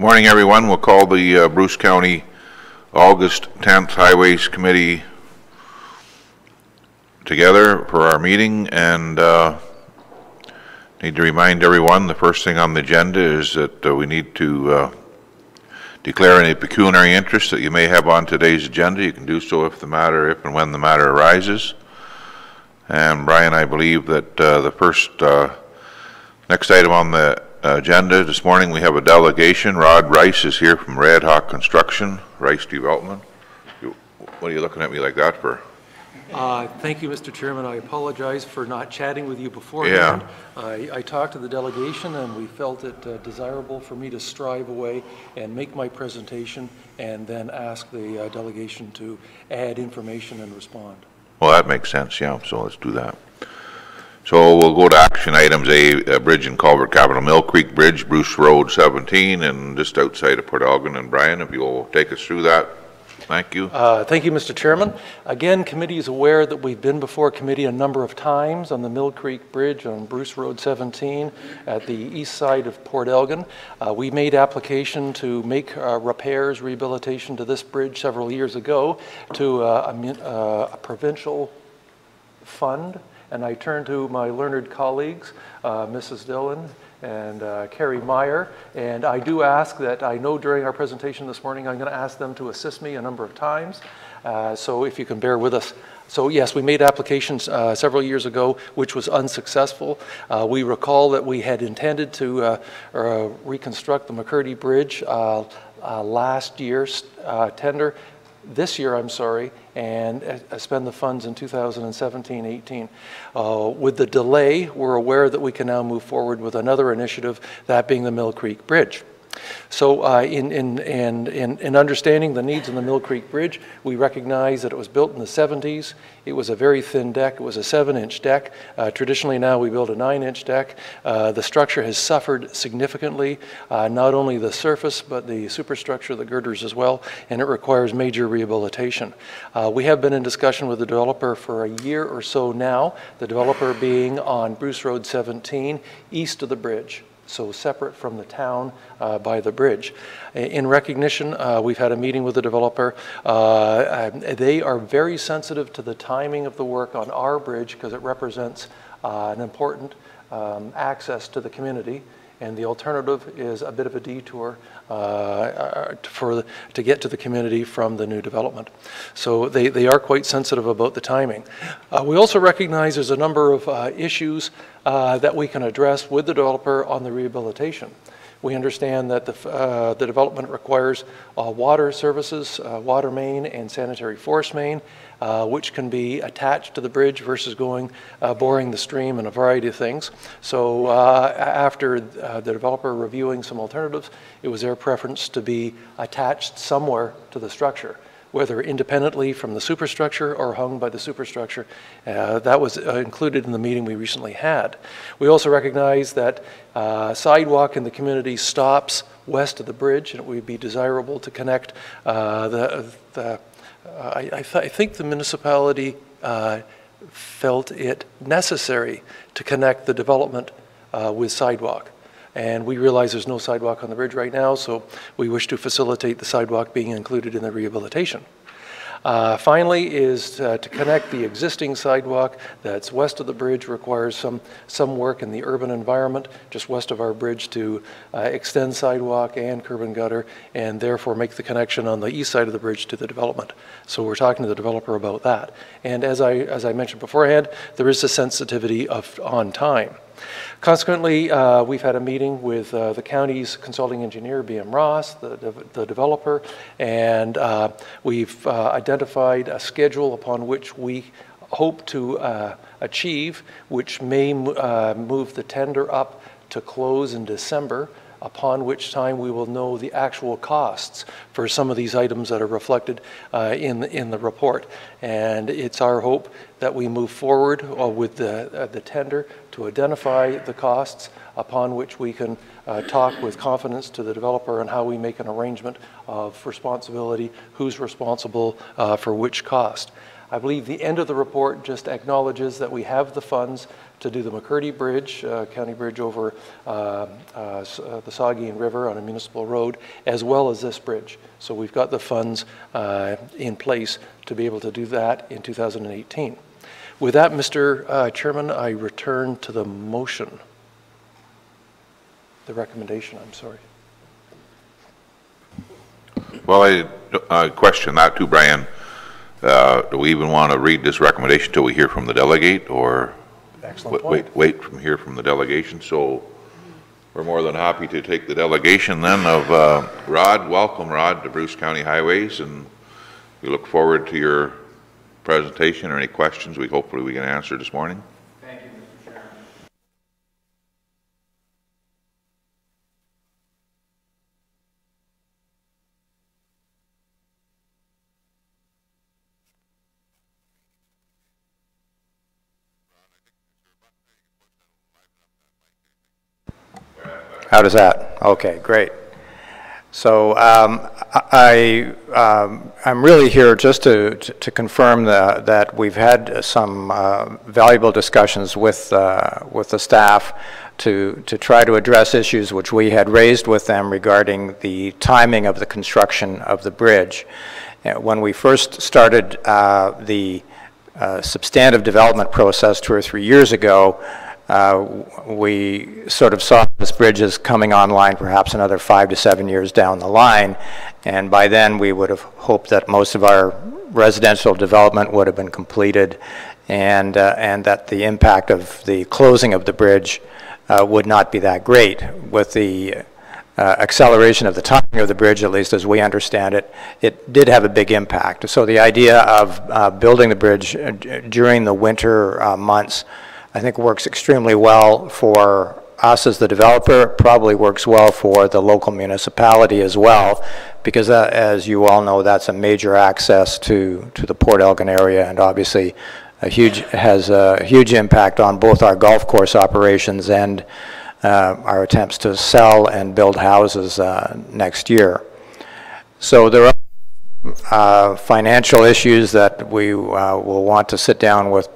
Morning, everyone. We'll call the Bruce County August 10th Highways Committee together for our meeting, and need to remind everyone the first thing on the agenda is that we need to declare any pecuniary interest that you may have on today's agenda. You can do so if and when the matter arises. And Brian, I believe that the first next item on the agenda this morning, we have a delegation. Rod Rice is here from Red Hawk Construction, Rice Development. What are you looking at me like that for? Thank you, Mr. Chairman. I apologize for not chatting with you beforehand. Yeah. I talked to the delegation and we felt it desirable for me to strive away and make my presentation and then ask the delegation to add information and respond. Well, that makes sense, yeah, so let's do that. So we'll go to action items A, Bridge and Culvert Capital Mill Creek Bridge, Bruce Road 17, and just outside of Port Elgin. And Brian, if you'll take us through that. Thank you. Thank you, Mr. Chairman. Again, committee is aware that we've been before committee a number of times on the Mill Creek Bridge on Bruce Road 17 at the east side of Port Elgin. We made application to make repairs, rehabilitation to this bridge several years ago to a provincial fund. And I turn to my learned colleagues, Mrs. Dillon and Carrie Meyer, and I do ask that, I know during our presentation this morning I'm going to ask them to assist me a number of times, so if you can bear with us. So yes, we made applications several years ago, which was unsuccessful. We recall that we had intended to reconstruct the McCurdy Bridge last year's tender. This year, I'm sorry, and spend the funds in 2017-18. With the delay, we're aware that we can now move forward with another initiative, that being the Mill Creek Bridge. So in understanding the needs of the Mill Creek Bridge, we recognize that it was built in the 70s. It was a very thin deck. It was a 7-inch deck. Traditionally now we build a 9-inch deck. The structure has suffered significantly, not only the surface, but the superstructure, the girders as well, and it requires major rehabilitation. We have been in discussion with the developer for a year or so now, the developer being on Bruce Road 17, east of the bridge, so separate from the town by the bridge. In recognition, we've had a meeting with the developer. They are very sensitive to the timing of the work on our bridge because it represents an important access to the community, and the alternative is a bit of a detour to get to the community from the new development. So they are quite sensitive about the timing. We also recognize there's a number of issues that we can address with the developer on the rehabilitation. We understand that the development requires water services, water main and sanitary force main, which can be attached to the bridge versus going boring the stream and a variety of things. So after the developer reviewing some alternatives, it was their preference to be attached somewhere to the structure, whether independently from the superstructure or hung by the superstructure. That was included in the meeting we recently had. We also recognize that sidewalk in the community stops west of the bridge, and it would be desirable to connect I think the municipality felt it necessary to connect the development with sidewalk. And we realize there's no sidewalk on the bridge right now, so we wish to facilitate the sidewalk being included in the rehabilitation. Finally is to connect the existing sidewalk that's west of the bridge requires some work in the urban environment just west of our bridge to extend sidewalk and curb and gutter, and therefore make the connection on the east side of the bridge to the development. So we're talking to the developer about that. And as I mentioned beforehand, there is a sensitivity on time. Consequently, we've had a meeting with the county's consulting engineer, BM Ross, the developer, and we've identified a schedule upon which we hope to achieve, which may move the tender up to close in December, upon which time we will know the actual costs for some of these items that are reflected in the report. And it's our hope that we move forward with the tender to identify the costs, upon which we can talk with confidence to the developer on how we make an arrangement of responsibility, who's responsible for which cost. I believe the end of the report just acknowledges that we have the funds to do the McCurdy Bridge, county bridge over the Saugeen River on a municipal road, as well as this bridge. So we've got the funds in place to be able to do that in 2018. With that, Mr. Chairman, I return to the motion. The recommendation, I'm sorry. Well, I question that too, Brian. Do we even want to read this recommendation until we hear from the delegate, or Excellent point. wait from here from the delegation? So we're more than happy to take the delegation then of Rod. Welcome, Rod, to Bruce County Highways, and we look forward to your presentation or any questions hopefully we can answer this morning. Thank you, Mr. Chairman. How does that? Okay, great. So I'm really here just to confirm that we've had some valuable discussions with the staff to try to address issues which we had raised with them regarding the timing of the construction of the bridge. When we first started the substantive development process 2 or 3 years ago, we sort of saw this bridge as coming online perhaps another 5 to 7 years down the line, and by then we would have hoped that most of our residential development would have been completed, and that the impact of the closing of the bridge would not be that great. With the acceleration of the timing of the bridge, at least as we understand it, it did have a big impact. So the idea of building the bridge during the winter months, I think, works extremely well for us as the developer. It probably works well for the local municipality as well, because as you all know, that's a major access to the Port Elgin area, and obviously has a huge impact on both our golf course operations and our attempts to sell and build houses next year. So there are financial issues that we will want to sit down with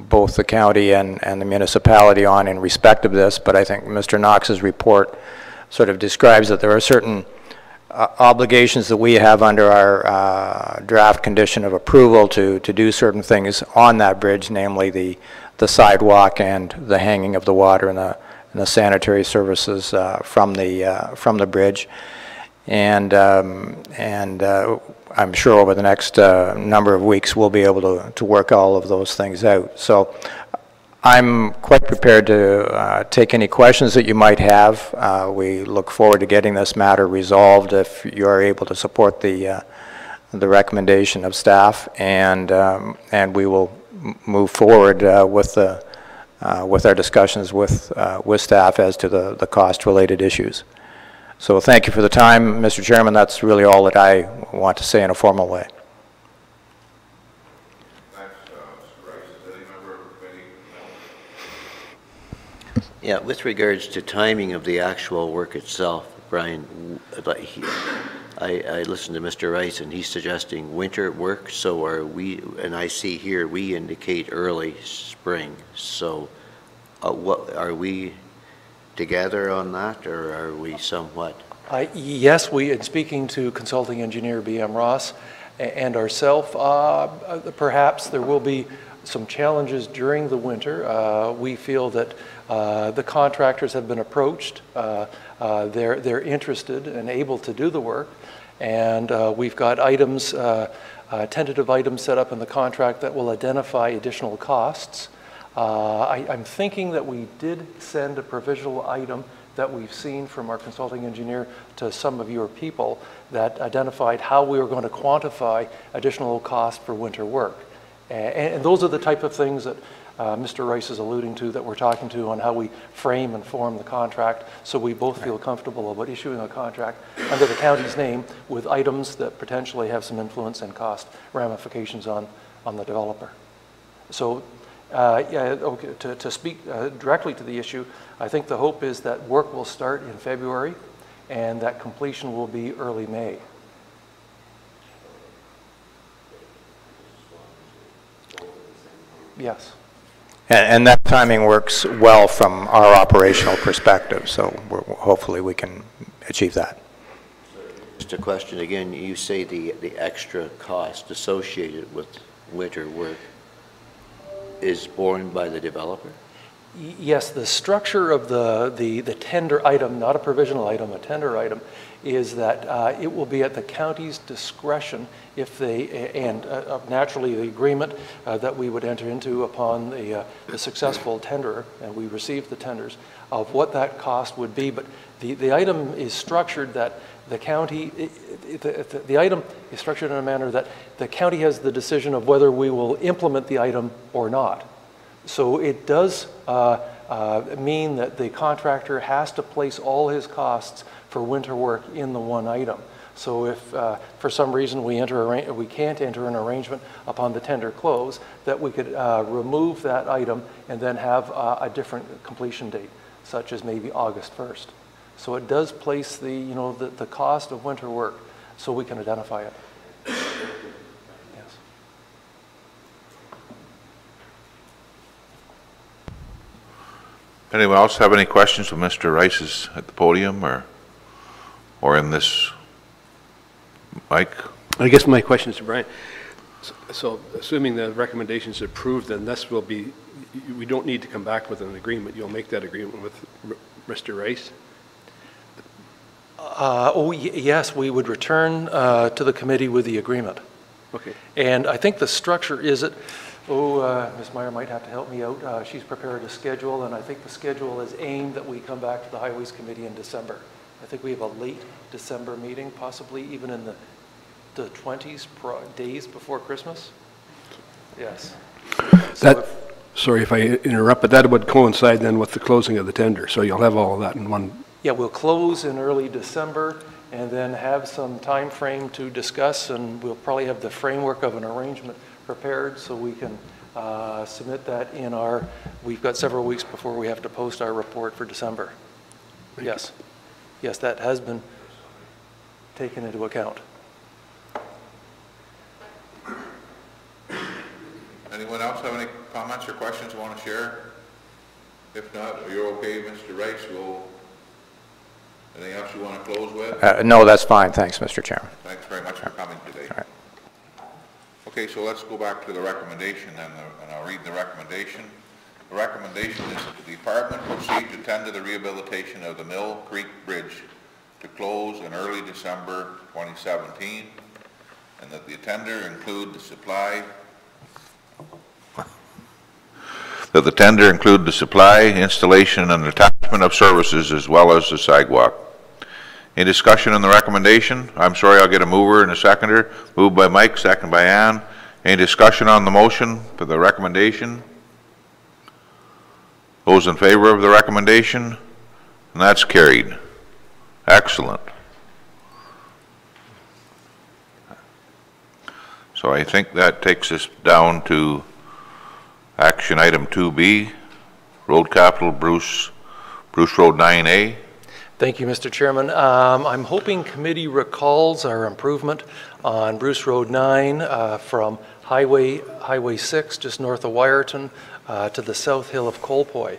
both the county and the municipality on in respect of this, but I think Mr. Knox's report sort of describes that there are certain obligations that we have under our draft condition of approval to do certain things on that bridge, namely the sidewalk and the hanging of the water and the sanitary services from the bridge. And I'm sure over the next number of weeks we'll be able to work all of those things out. So I'm quite prepared to take any questions that you might have. We look forward to getting this matter resolved if you are able to support the recommendation of staff, and we will move forward with our discussions with staff as to the cost-related issues. So thank you for the time, Mr. Chairman. That's really all that I want to say in a formal way. Thanks, Mr. Rice. Is any member of the committee? Yeah, with regards to timing of the actual work itself, Brian, I listened to Mr. Rice and he's suggesting winter work, so are we, and I see here we indicate early spring, so what are we together on that, or are we somewhat? Yes, in speaking to consulting engineer BM Ross and ourselves, perhaps there will be some challenges during the winter. We feel that the contractors have been approached. They're interested and able to do the work, and we've got items, tentative items set up in the contract that will identify additional costs. I'm thinking that we did send a provisional item that we've seen from our consulting engineer to some of your people that identified how we were going to quantify additional cost for winter work. And those are the type of things that Mr. Rice is alluding to, that we're talking to on how we frame and form the contract, so we both feel comfortable about issuing a contract under the county's name with items that potentially have some influence and cost ramifications on the developer. So yeah, okay, to speak directly to the issue, I think the hope is that work will start in February and that completion will be early May. Yes. And that timing works well from our operational perspective, so hopefully we can achieve that. Just a question again, you say the extra cost associated with winter work is borne by the developer? Yes, the structure of the tender item, not a provisional item, a tender item, is that it will be at the county's discretion if they, and naturally the agreement that we would enter into upon the successful tender, and we receive the tenders, of what that cost would be. But the item is structured that the county, the item is structured in a manner that the county has the decision of whether we will implement the item or not. So it does mean that the contractor has to place all his costs for winter work in the one item. So if for some reason we can't enter an arrangement upon the tender close, that we could remove that item and then have a different completion date, such as maybe August 1st. So it does place the cost of winter work so we can identify it. Yes. Anyone else have any questions of Mr. Rice's at the podium or in this? Mike? I guess my question is to Brian. So assuming the recommendation is approved, then this will be, we don't need to come back with an agreement. You'll make that agreement with Mr. Rice? Yes, we would return to the committee with the agreement. Okay. And I think the structure is it, Ms. Meyer might have to help me out. She's prepared a schedule, and I think the schedule is aimed that we come back to the Highways Committee in December. I think we have a late December meeting, possibly even in the 20s, days before Christmas. Yes. Sorry if I interrupt, but that would coincide then with the closing of the tender, so you'll have all of that in one. Yeah, we'll close in early December and then have some time frame to discuss, and we'll probably have the framework of an arrangement prepared so we can submit that in we've got several weeks before we have to post our report for December. Yes. Yes, that has been taken into account. Anyone else have any comments or questions you want to share? If not, are you okay, Mr. Rice? Anything else you want to close with? No, that's fine. Thanks, Mr. Chairman. Thanks very much for coming today. All right. Okay, so let's go back to the recommendation then, and I'll read the recommendation. The recommendation is that the department proceed to tender the rehabilitation of the Mill Creek Bridge to close in early December 2017, and that the tender include the supply, installation, and attachment of services as well as the sidewalk. Any discussion on the recommendation? I'm sorry, I'll get a mover and a seconder. Moved by Mike, second by Ann. Any discussion on the motion for the recommendation? Those in favor of the recommendation? And that's carried. Excellent. So I think that takes us down to action item 2B, road capital, Bruce Road 9A. Thank you, Mr. Chairman. I'm hoping committee recalls our improvement on Bruce Road 9 from Highway 6, just north of Wyerton, to the South Hill of Colpoy.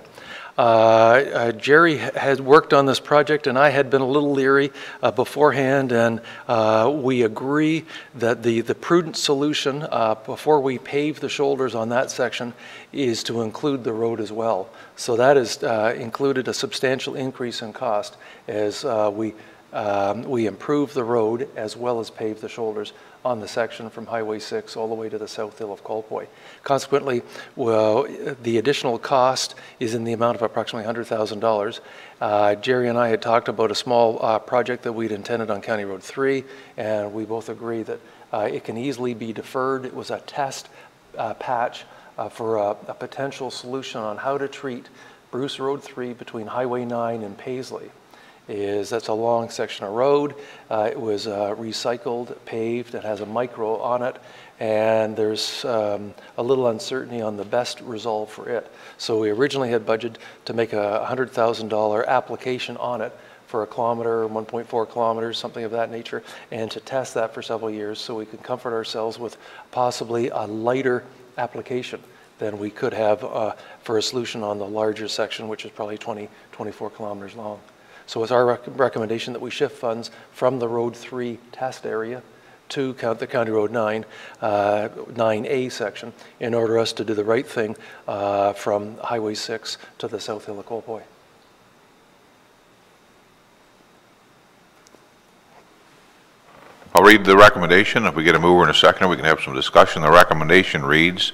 Jerry had worked on this project, and I had been a little leery beforehand, and we agree that the prudent solution before we pave the shoulders on that section is to include the road as well. So that has included a substantial increase in cost as we improve the road as well as pave the shoulders on the section from Highway 6 all the way to the South Hill of Colpoy. Consequently, well, the additional cost is in the amount of approximately $100,000. Jerry and I had talked about a small project that we'd intended on County Road 3, and we both agree that it can easily be deferred. It was a test patch for a potential solution on how to treat Bruce Road 3 between Highway 9 and Paisley. That's a long section of road. It was recycled, paved, it has a micro on it, and there's a little uncertainty on the best resolve for it. So we originally had budgeted to make a $100,000 application on it for a kilometer, 1.4 kilometers, something of that nature, and to test that for several years so we could comfort ourselves with possibly a lighter application. than we could have for a solution on the larger section, which is probably 24 kilometers long. So it's our recommendation that we shift funds from the Road 3 test area to the County Road 9, 9A section, in order us to do the right thing from Highway 6 to the South Hill of Colpoy. I'll read the recommendation. If we get a mover in a second, we can have some discussion. The recommendation reads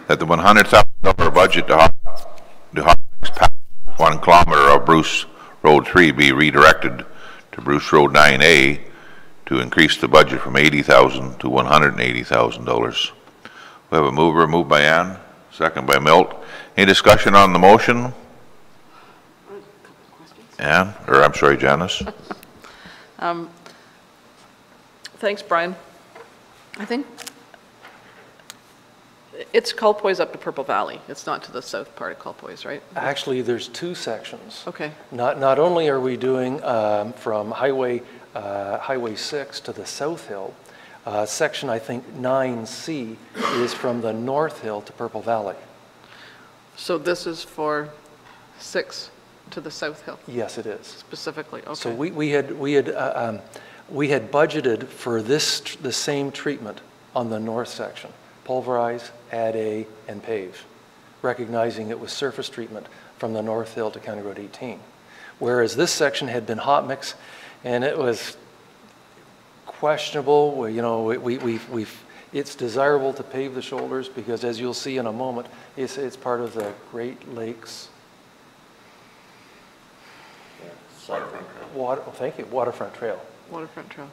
that the $100,000 budget to 1 kilometer of Bruce Road 3 be redirected to Bruce Road 9A to increase the budget from $80,000 to $180,000. We have a mover, moved by Ann, second by Milt. Any discussion on the motion? Ann, or I'm sorry, Janice. Thanks, Brian. I think it's Colpoy's up to Purple Valley. It's not to the south part of Colpoy's, right? Actually, there's two sections. Okay. Not only are we doing from Highway 6 to the South Hill, section I think 9C is from the North Hill to Purple Valley. So this is for 6 to the South Hill? Yes, it is. Specifically, okay. So we had budgeted for the same treatment on the north section: pulverize, add A, and pave, recognizing it was surface treatment from the North Hill to County Road 18. Whereas this section had been hot mix, and it was questionable. You know, it's desirable to pave the shoulders because, as you'll see in a moment, it's part of the Great Lakes Waterfront Trail. Waterfront Trail.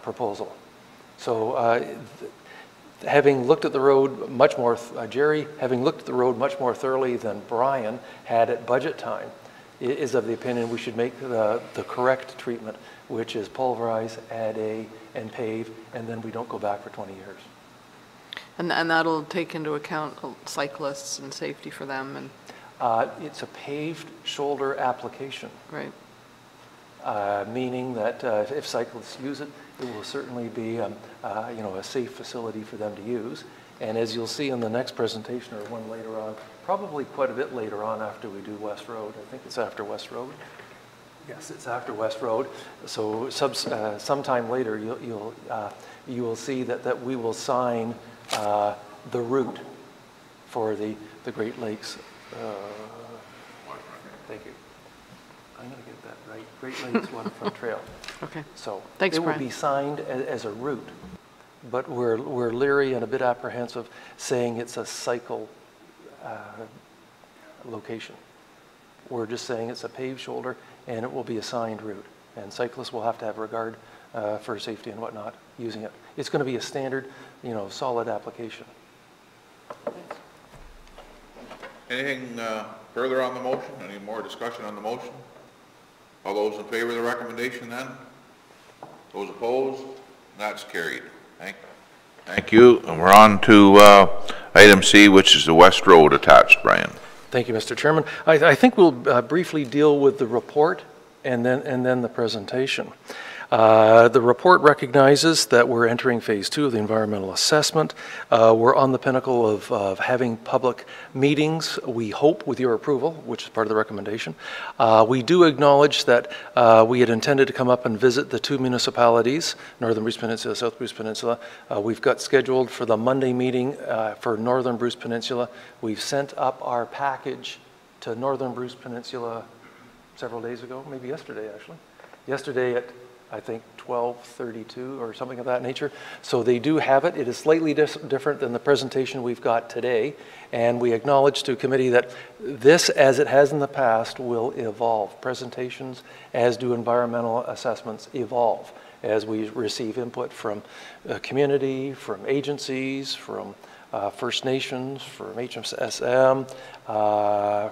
Proposal. So having looked at the road much more, Jerry, having looked at the road much more thoroughly than Brian had at budget time, is of the opinion we should make the correct treatment, which is pulverize, add A, and pave, and then we don't go back for 20 years. And that'll take into account cyclists and safety for them, and it's a paved shoulder application. right. Meaning that if cyclists use it, it will certainly be a safe facility for them to use. And as you'll see in the next presentation, or one later on, probably quite a bit later on after we do West Road. I think it's after West Road. Yes, it's after West Road. So sometime later, you will see that we will sign the route for the Great Lakes. Thank you. I'm going to get that right. Great Lakes Waterfront Trail. Okay. So Thanks, it will Brian. be signed as a route, but we're leery and a bit apprehensive saying it's a cycle location. We're just saying it's a paved shoulder and it will be a signed route, and cyclists will have to have regard for safety and whatnot using it. It's going to be a standard, solid application. Anything further on the motion? Any more discussion on the motion? All those in favor of the recommendation then? Those opposed? That's carried. Thank you. And we're on to item C, which is the West Road attached, Brian. Thank you, Mr. Chairman. I think we'll briefly deal with the report and then the presentation. The report recognizes that we're entering phase 2 of the environmental assessment. We're on the pinnacle of having public meetings, we hope, with your approval, which is part of the recommendation. We do acknowledge that we had intended to come up and visit the two municipalities, Northern Bruce Peninsula, South Bruce Peninsula. We've got scheduled for the Monday meeting for Northern Bruce Peninsula. We've sent up our package to Northern Bruce Peninsula several days ago, maybe yesterday actually. Yesterday at I think 12:32 or something of that nature. So they do have it. It is slightly different than the presentation we've got today. And we acknowledge to committee that this, as it has in the past, will evolve. Presentations, as do environmental assessments, evolve as we receive input from community, from agencies, from First Nations, from HSM,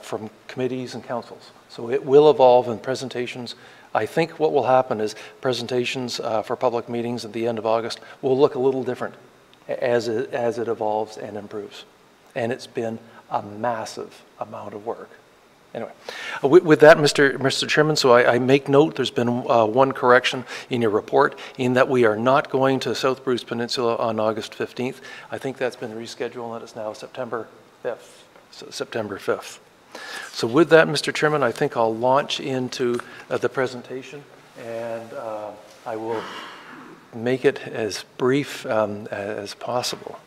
from committees and councils. So it will evolve in presentations. I think what will happen is presentations for public meetings at the end of August will look a little different as it evolves and improves. And it's been a massive amount of work. Anyway, with that, Mr. Chairman, so I make note there's been one correction in your report in that we are not going to South Bruce Peninsula on August 15th. I think that's been rescheduled and it's now September 5th, so September 5th. So with that, Mr. Chairman, I think I'll launch into the presentation, and I will make it as brief as possible.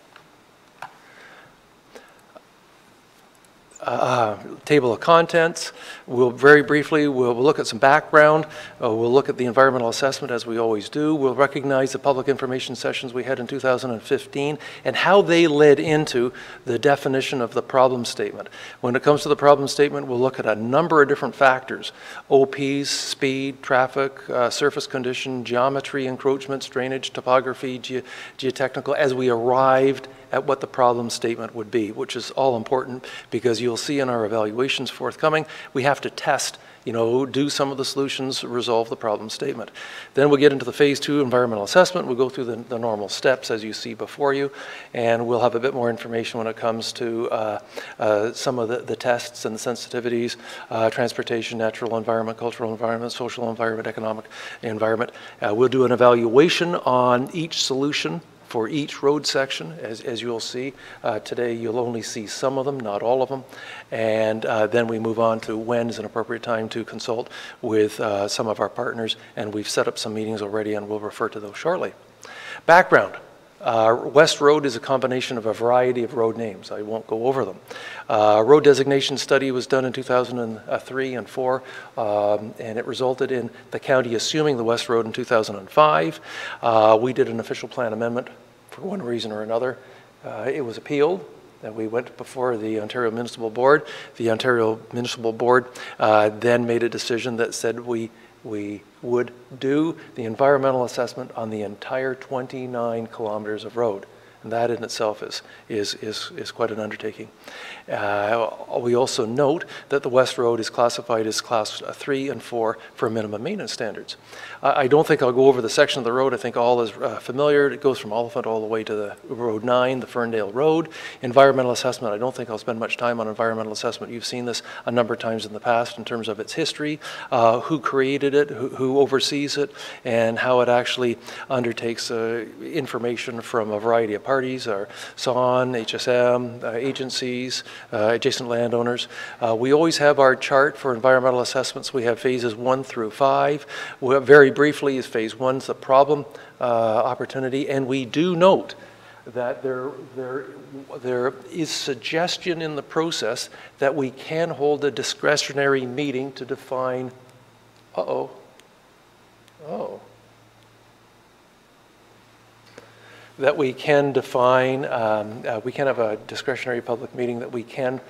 Table of contents. We'll very briefly, we'll look at some background. We'll look at the environmental assessment as we always do. We'll recognize the public information sessions we had in 2015 and how they led into the definition of the problem statement. When it comes to the problem statement, we'll look at a number of different factors: OPs, speed, traffic, surface condition, geometry, encroachments, drainage, topography, geotechnical, as we arrived at what the problem statement would be, which is all important because you'll see in our evaluations forthcoming, we have to test, do some of the solutions resolve the problem statement. Then we'll get into the phase 2 environmental assessment. We'll go through the normal steps as you see before you, and we'll have a bit more information when it comes to some of the tests and the sensitivities, transportation, natural environment, cultural environment, social environment, economic environment. We'll do an evaluation on each solution for each road section, as you'll see. Today you'll only see some of them, not all of them. And then we move on to when is an appropriate time to consult with some of our partners, and we've set up some meetings already and we'll refer to those shortly. Background. West Road is a combination of a variety of road names. I won't go over them. Road designation study was done in 2003 and 4, and it resulted in the county assuming the West Road in 2005. We did an official plan amendment for one reason or another. It was appealed, and we went before the Ontario Municipal Board. The Ontario Municipal Board then made a decision that said we would do the environmental assessment on the entire 29 kilometers of road. And that in itself is quite an undertaking. We also note that the West Road is classified as class 3 and 4 for minimum maintenance standards. I don't think I'll go over the section of the road. I think all is familiar. It goes from Oliphant all the way to the Road 9, the Ferndale Road. Environmental assessment, I don't think I'll spend much time on environmental assessment. You've seen this a number of times in the past in terms of its history, who created it, who oversees it, and how it actually undertakes information from a variety of parties, our SON, HSM, agencies, adjacent landowners. We always have our chart for environmental assessments. We have phases 1 through 5. Very briefly, is phase 1's the problem opportunity, and we do note that there is suggestion in the process that we can hold a discretionary meeting to define, that we can define, we can have a discretionary public meeting that we can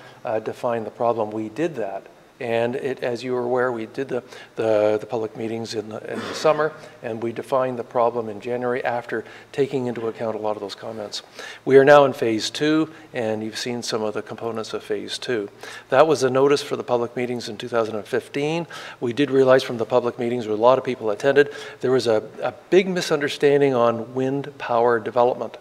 define the problem. We did that. And as you are aware, we did the public meetings in the summer, and we defined the problem in January after taking into account a lot of those comments. We are now in phase 2, and you've seen some of the components of phase 2. That was a notice for the public meetings in 2015. We did realize from the public meetings where a lot of people attended, there was a big misunderstanding on wind power development.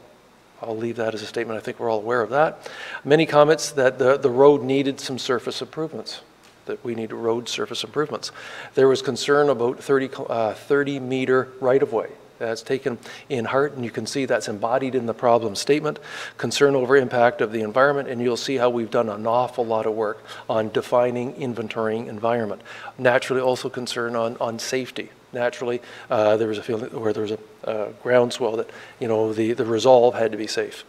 I'll leave that as a statement. I think we're all aware of that. Many comments that the road needed some surface improvements, that we need road surface improvements. There was concern about 30-meter right-of-way. That's taken in heart, and you can see that's embodied in the problem statement. Concern over impact of the environment, and you'll see how we've done an awful lot of work on defining, inventorying environment. Naturally, also concern on safety. Naturally, there was a feeling where there was a groundswell that, the resolve had to be safe.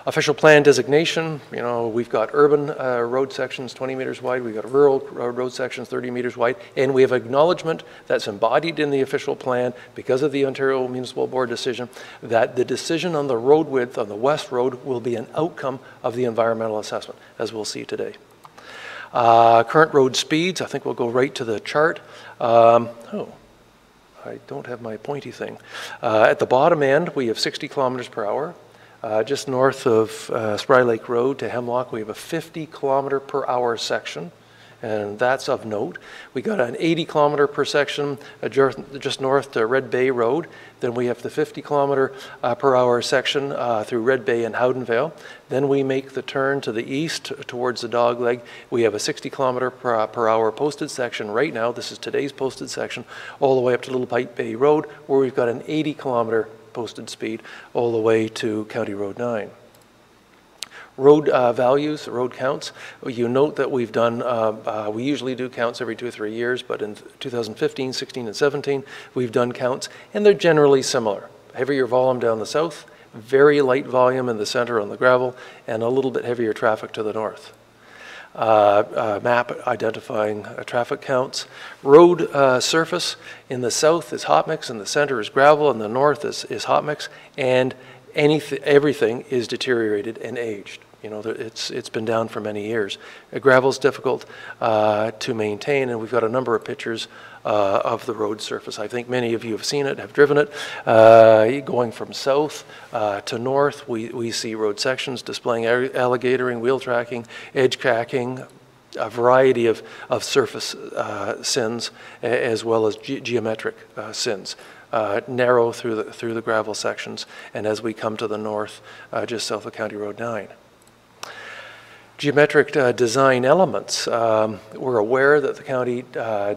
Official plan designation, we've got urban road sections 20 meters wide, we've got rural road sections 30 meters wide, and we have acknowledgement that's embodied in the official plan because of the Ontario Municipal Board decision that the decision on the road width on the West Road will be an outcome of the environmental assessment, as we'll see today. Current road speeds, I think we'll go right to the chart. I don't have my pointy thing. At the bottom end, we have 60 kilometers per hour. Just north of Spry Lake Road to Hemlock, we have a 50 kilometer per hour section, and that's of note. We got an 80 kilometer per section just north to Red Bay Road. Then we have the 50 kilometer per hour section through Red Bay and Howdenvale. Then we make the turn to the east towards the Dogleg. We have a 60 kilometer per hour posted section right now. This is today's posted section, all the way up to Little Pipe Bay Road, where we've got an 80 kilometer posted speed all the way to County Road 9. Road values, road counts, you note that we've done, we usually do counts every 2 or 3 years, but in 2015, 16, and 17, we've done counts, and they're generally similar. Heavier volume down the south, very light volume in the center on the gravel, and a little bit heavier traffic to the north. Map identifying traffic counts. Road surface in the south is hot mix, in the center is gravel, and the north is hot mix, and everything is deteriorated and aged. You know, it's been down for many years. Gravel's difficult to maintain, and we've got a number of pictures of the road surface. I think many of you have seen it, have driven it. Going from south to north, we see road sections displaying alligatoring, wheel tracking, edge cracking, a variety of surface sins, as well as geometric sins. Narrow through the gravel sections, and as we come to the north, just south of County Road 9. Geometric design elements. We're aware that the county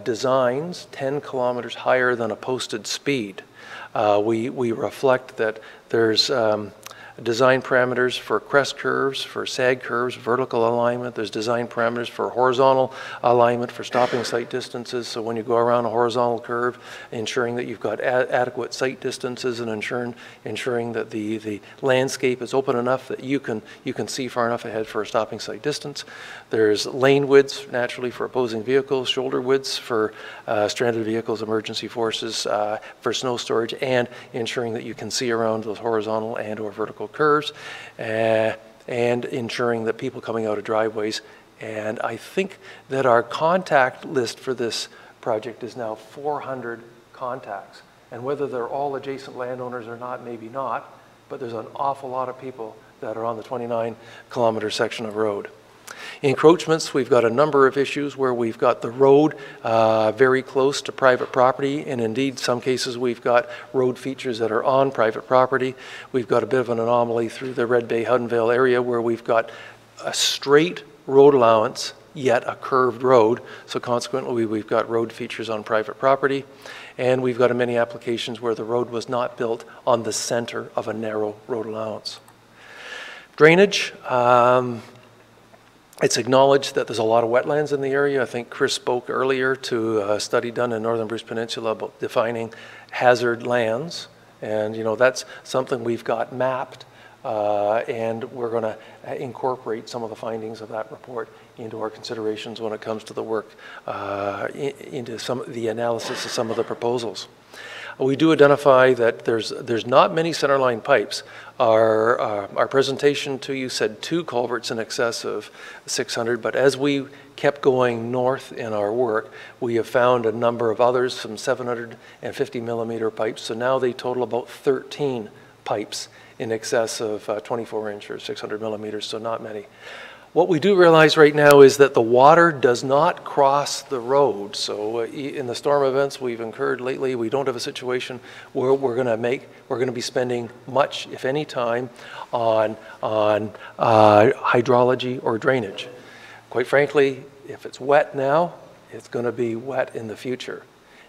designs 10 kilometers higher than a posted speed. We reflect that there's design parameters for crest curves, for sag curves, vertical alignment. There's design parameters for horizontal alignment, for stopping sight distances. So when you go around a horizontal curve, ensuring that you've got adequate sight distances and ensuring that the landscape is open enough that you can see far enough ahead for a stopping sight distance. There's lane widths naturally for opposing vehicles, shoulder widths for stranded vehicles, emergency forces, for snow storage, and ensuring that you can see around those horizontal and or vertical curves, and ensuring that people coming out of driveways. And I think that our contact list for this project is now 400 contacts. And whether they're all adjacent landowners or not, maybe not, but there's an awful lot of people that are on the 29-kilometer section of road. Encroachments, we've got a number of issues where we've got the road very close to private property, and indeed some cases we've got road features that are on private property. We've got a bit of an anomaly through the Red Bay Huttonville area where we've got a straight road allowance yet a curved road, so consequently we've got road features on private property, and we've got many applications where the road was not built on the center of a narrow road allowance. Drainage. It's acknowledged that there's a lot of wetlands in the area. I think Chris spoke earlier to a study done in Northern Bruce Peninsula about defining hazard lands. And you know, that's something we've got mapped, and we're going to incorporate some of the findings of that report into our considerations when it comes to the work, into some of the analysis of some of the proposals. We do identify that there's not many centerline pipes. Our presentation to you said 2 culverts in excess of 600, but as we kept going north in our work, we have found a number of others, some 750 millimeter pipes, so now they total about 13 pipes in excess of 24 inch or 600 millimeters, so not many. What we do realize right now is that the water does not cross the road. So in the storm events we've incurred lately, we don't have a situation where we're going to be spending much, if any, time on hydrology or drainage. Quite frankly, if it's wet now, it's going to be wet in the future.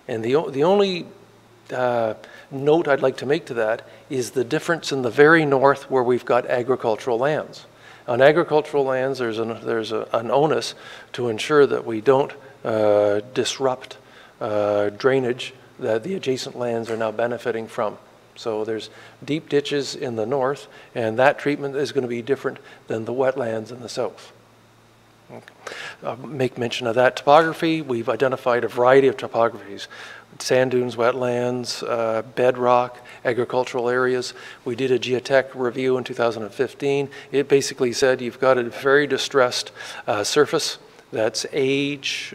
And the only note I'd like to make to that is the difference in the very north where we've got agricultural lands. On agricultural lands, there's an onus to ensure that we don't disrupt drainage that the adjacent lands are now benefiting from. So there's deep ditches in the north, and that treatment is going to be different than the wetlands in the south. I'll make mention of that. Topography, we've identified a variety of topographies. Sand dunes, wetlands, bedrock, agricultural areas. We did a geotech review in 2015. It basically said you've got a very distressed surface that's age,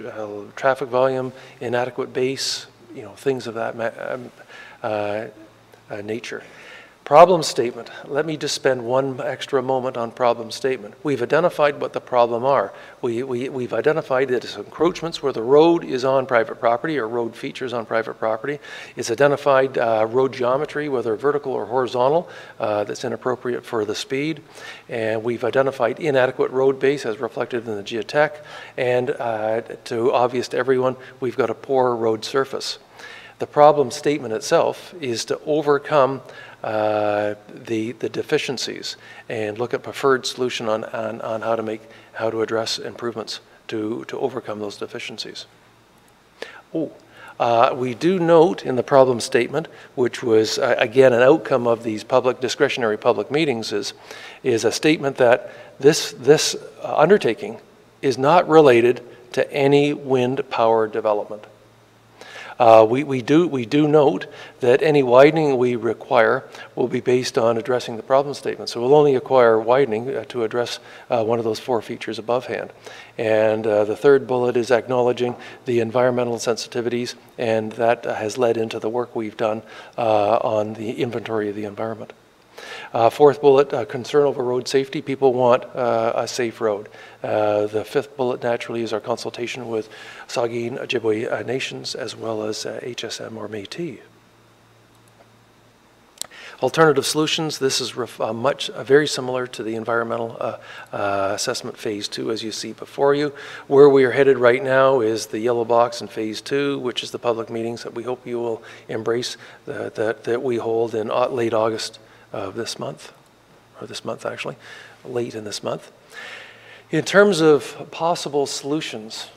traffic volume, inadequate base, you know, things of that nature. Problem statement. Let me just spend one extra moment on problem statement. We've identified what the problem are. We've identified that it's encroachments where the road is on private property or road features on private property. It's identified road geometry, whether vertical or horizontal, that's inappropriate for the speed. And we've identified inadequate road base as reflected in the geotech. And to obvious to everyone, we've got a poor road surface. The problem statement itself is to overcome the deficiencies and look at preferred solution on how to address improvements to overcome those deficiencies. We do note in the problem statement, which was again an outcome of these discretionary public meetings, is a statement that this undertaking is not related to any wind power development. We do note that any widening we require will be based on addressing the problem statement. So we'll only acquire widening to address one of those 4 features above hand. And the third bullet is acknowledging the environmental sensitivities, and that has led into the work we've done on the inventory of the environment. Fourth bullet, concern over road safety. People want a safe road. The fifth bullet, naturally, is our consultation with Saugeen Ojibwe nations, as well as HSM or Métis. Alternative solutions, this is very similar to the environmental assessment phase 2, as you see before you. Where we are headed right now is the yellow box in phase 2, which is the public meetings that we hope you will embrace, that we hold in late August of this month, or this month actually, late in this month. In terms of possible solutions,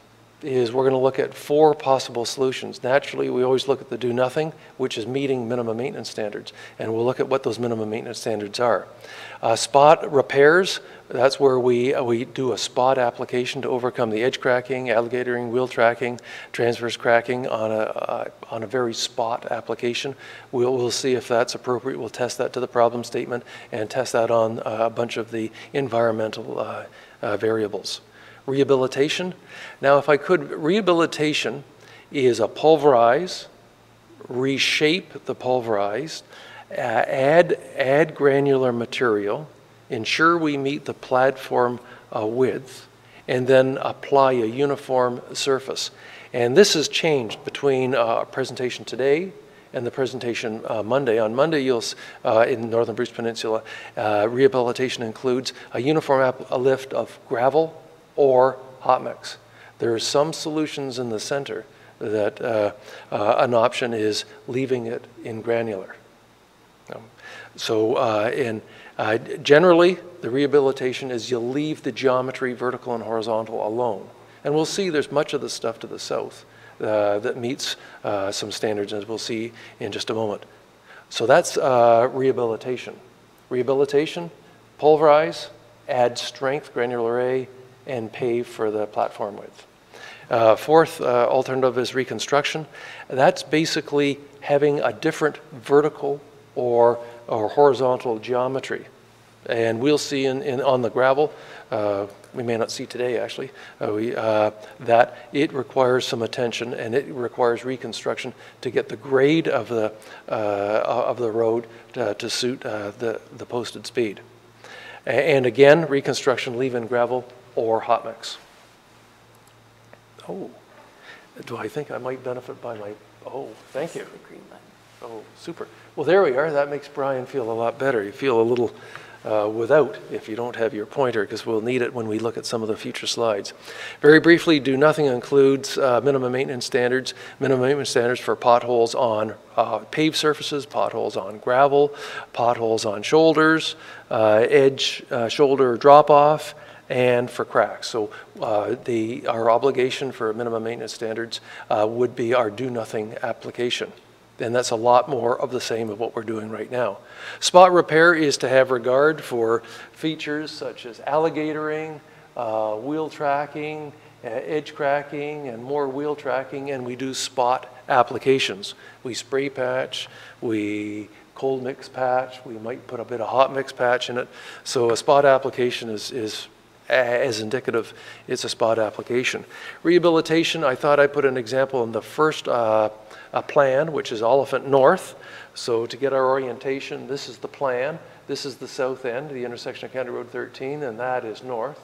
we're going to look at 4 possible solutions. Naturally, we always look at the do nothing, which is meeting minimum maintenance standards, and we'll look at what those minimum maintenance standards are. Spot repairs, that's where we do a spot application to overcome the edge cracking, alligatoring, wheel tracking, transverse cracking on a very spot application. We'll see if that's appropriate. We'll test that to the problem statement and test that on a bunch of the environmental variables. Rehabilitation. Now, if I could, rehabilitation is a pulverize, reshape the pulverized, add granular material, ensure we meet the platform width, and then apply a uniform surface. And this has changed between our presentation today and the presentation Monday. On Monday, you'll in Northern Bruce Peninsula, rehabilitation includes a uniform lift of gravel or hot mix. There are some solutions in the center that an option is leaving it in granular. Generally, the rehabilitation is you leave the geometry, vertical and horizontal, alone. And we'll see there's much of the stuff to the south that meets some standards, as we'll see in just a moment. So that's rehabilitation. Rehabilitation, pulverize, add strength, granular A, and pave for the platform width. Fourth alternative is reconstruction. That's basically having a different vertical or horizontal geometry. And we'll see on the gravel, we may not see today actually, that it requires some attention and it requires reconstruction to get the grade of the road to suit the posted speed. And again, reconstruction, leave in gravel or hot mix. Oh, do I think I might benefit by my, oh, thank you. Oh, super. Well, there we are. That makes Brian feel a lot better. You feel a little without if you don't have your pointer, because we'll need it when we look at some of the future slides. Very briefly, do nothing includes minimum maintenance standards. Minimum maintenance standards for potholes on paved surfaces, potholes on gravel, potholes on shoulders, edge shoulder drop-off, and for cracks. So our obligation for minimum maintenance standards would be our do nothing application. And that's a lot more of the same of what we're doing right now. Spot repair is to have regard for features such as alligatoring, wheel tracking, edge cracking, and more wheel tracking, and we do spot applications. We spray patch, we cold mix patch, we might put a bit of hot mix patch in it. So a spot application is as indicative, it's a spot application. Rehabilitation, I thought I'd put an example in the first plan, which is Oliphant North. So to get our orientation, this is the plan. This is the south end, the intersection of County Road 13, and that is north.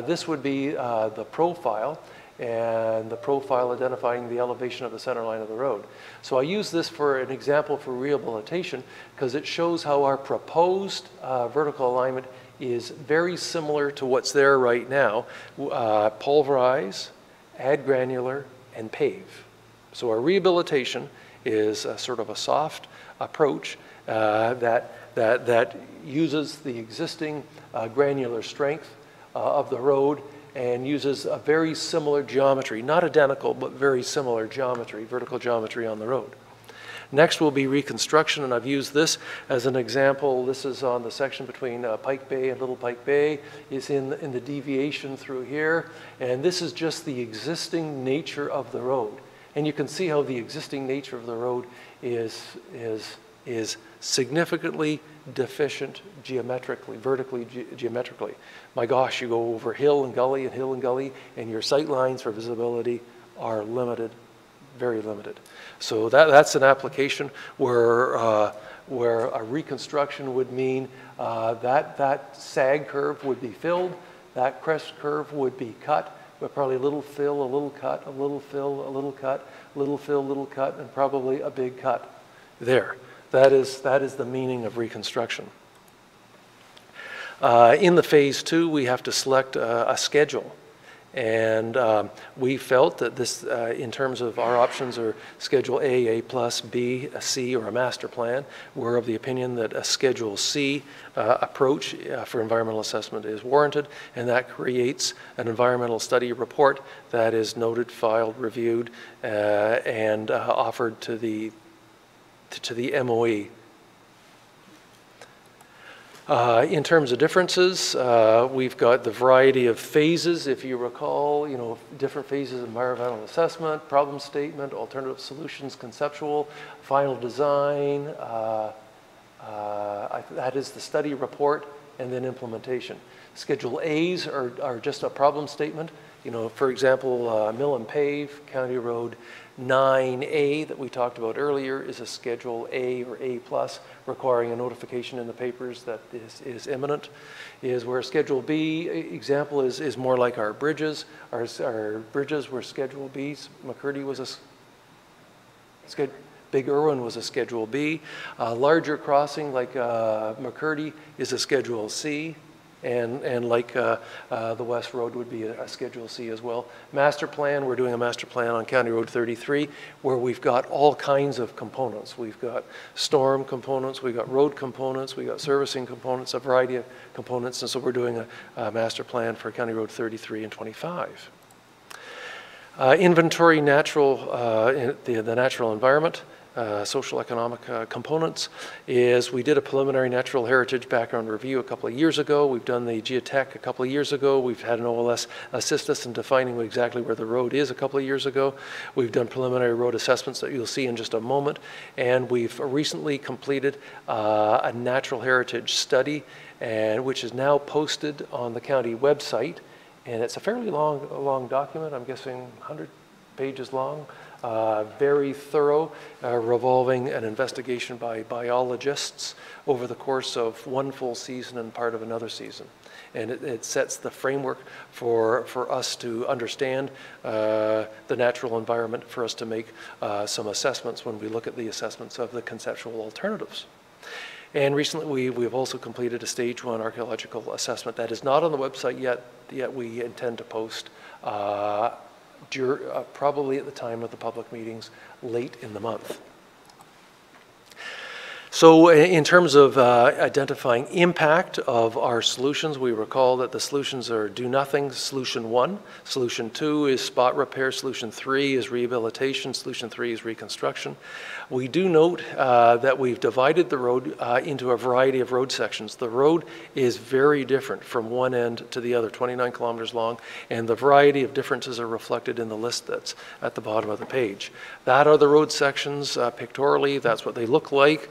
This would be the profile, and the profile identifying the elevation of the center line of the road. So I use this for an example for rehabilitation because it shows how our proposed vertical alignment is very similar to what's there right now. Pulverize, add granular, and pave. So our rehabilitation is sort of a soft approach that uses the existing granular strength of the road and uses a very similar geometry, not identical, but very similar geometry, vertical geometry on the road. Next will be reconstruction, and I've used this as an example. This is on the section between Pike Bay and Little Pike Bay. It's in the deviation through here, and this is just the existing nature of the road. And you can see how the existing nature of the road is significantly deficient geometrically, vertically geometrically. My gosh, you go over hill and gully and hill and gully, and your sight lines for visibility are limited, very limited. So that's an application where a reconstruction would mean that sag curve would be filled, that crest curve would be cut, but probably a little fill, a little cut, a little fill, a little cut, little fill, little cut, and probably a big cut there. That is the meaning of reconstruction. In the phase 2, we have to select a schedule. And we felt that this, in terms of our options, are Schedule A plus, B, a C, or a master plan. We're of the opinion that a Schedule C approach for environmental assessment is warranted, and that creates an environmental study report that is noted, filed, reviewed, and offered to the MOE. In terms of differences, we've got the variety of phases, if you recall, different phases of environmental assessment, problem statement, alternative solutions, conceptual, final design, that is the study report, and then implementation. Schedule A's are just a problem statement. For example, Mill and Pave, County Road 9A that we talked about earlier is a Schedule A or A plus, requiring a notification in the papers that this is imminent. Is where Schedule B example is more like our bridges. Our bridges were Schedule B's. McCurdy was Big Irwin was a Schedule B. Larger crossing like McCurdy is a Schedule C. And like the West Road would be a Schedule C as well. Master plan, we're doing a master plan on County Road 33 where we've got all kinds of components. We've got storm components, we've got road components, we've got servicing components, a variety of components, and so we're doing a master plan for County Road 33 and 25. Inventory the natural environment. Social economic components is we did a preliminary natural heritage background review a couple of years ago. We've done the geotech a couple of years ago. We've had an OLS assist us in defining exactly where the road is a couple of years ago. We've done preliminary road assessments that you'll see in just a moment. And we've recently completed a natural heritage study, which is now posted on the county website. And it's a fairly long document, I'm guessing 100 pages long. Very thorough, revolving an investigation by biologists over the course of one full season and part of another season. And it sets the framework for us to understand the natural environment, for us to make some assessments when we look at the assessments of the conceptual alternatives. And recently we've also completed a stage 1 archaeological assessment that is not on the website yet we intend to post probably at the time of the public meetings late in the month. So in terms of identifying impact of our solutions, we recall that the solutions are do nothing, solution 1. Solution 2 is spot repair. Solution 3 is rehabilitation. Solution 3 is reconstruction. We do note that we've divided the road into a variety of road sections. The road is very different from one end to the other, 29 kilometers long, and the variety of differences are reflected in the list that's at the bottom of the page. That are the road sections pictorially. That's what they look like.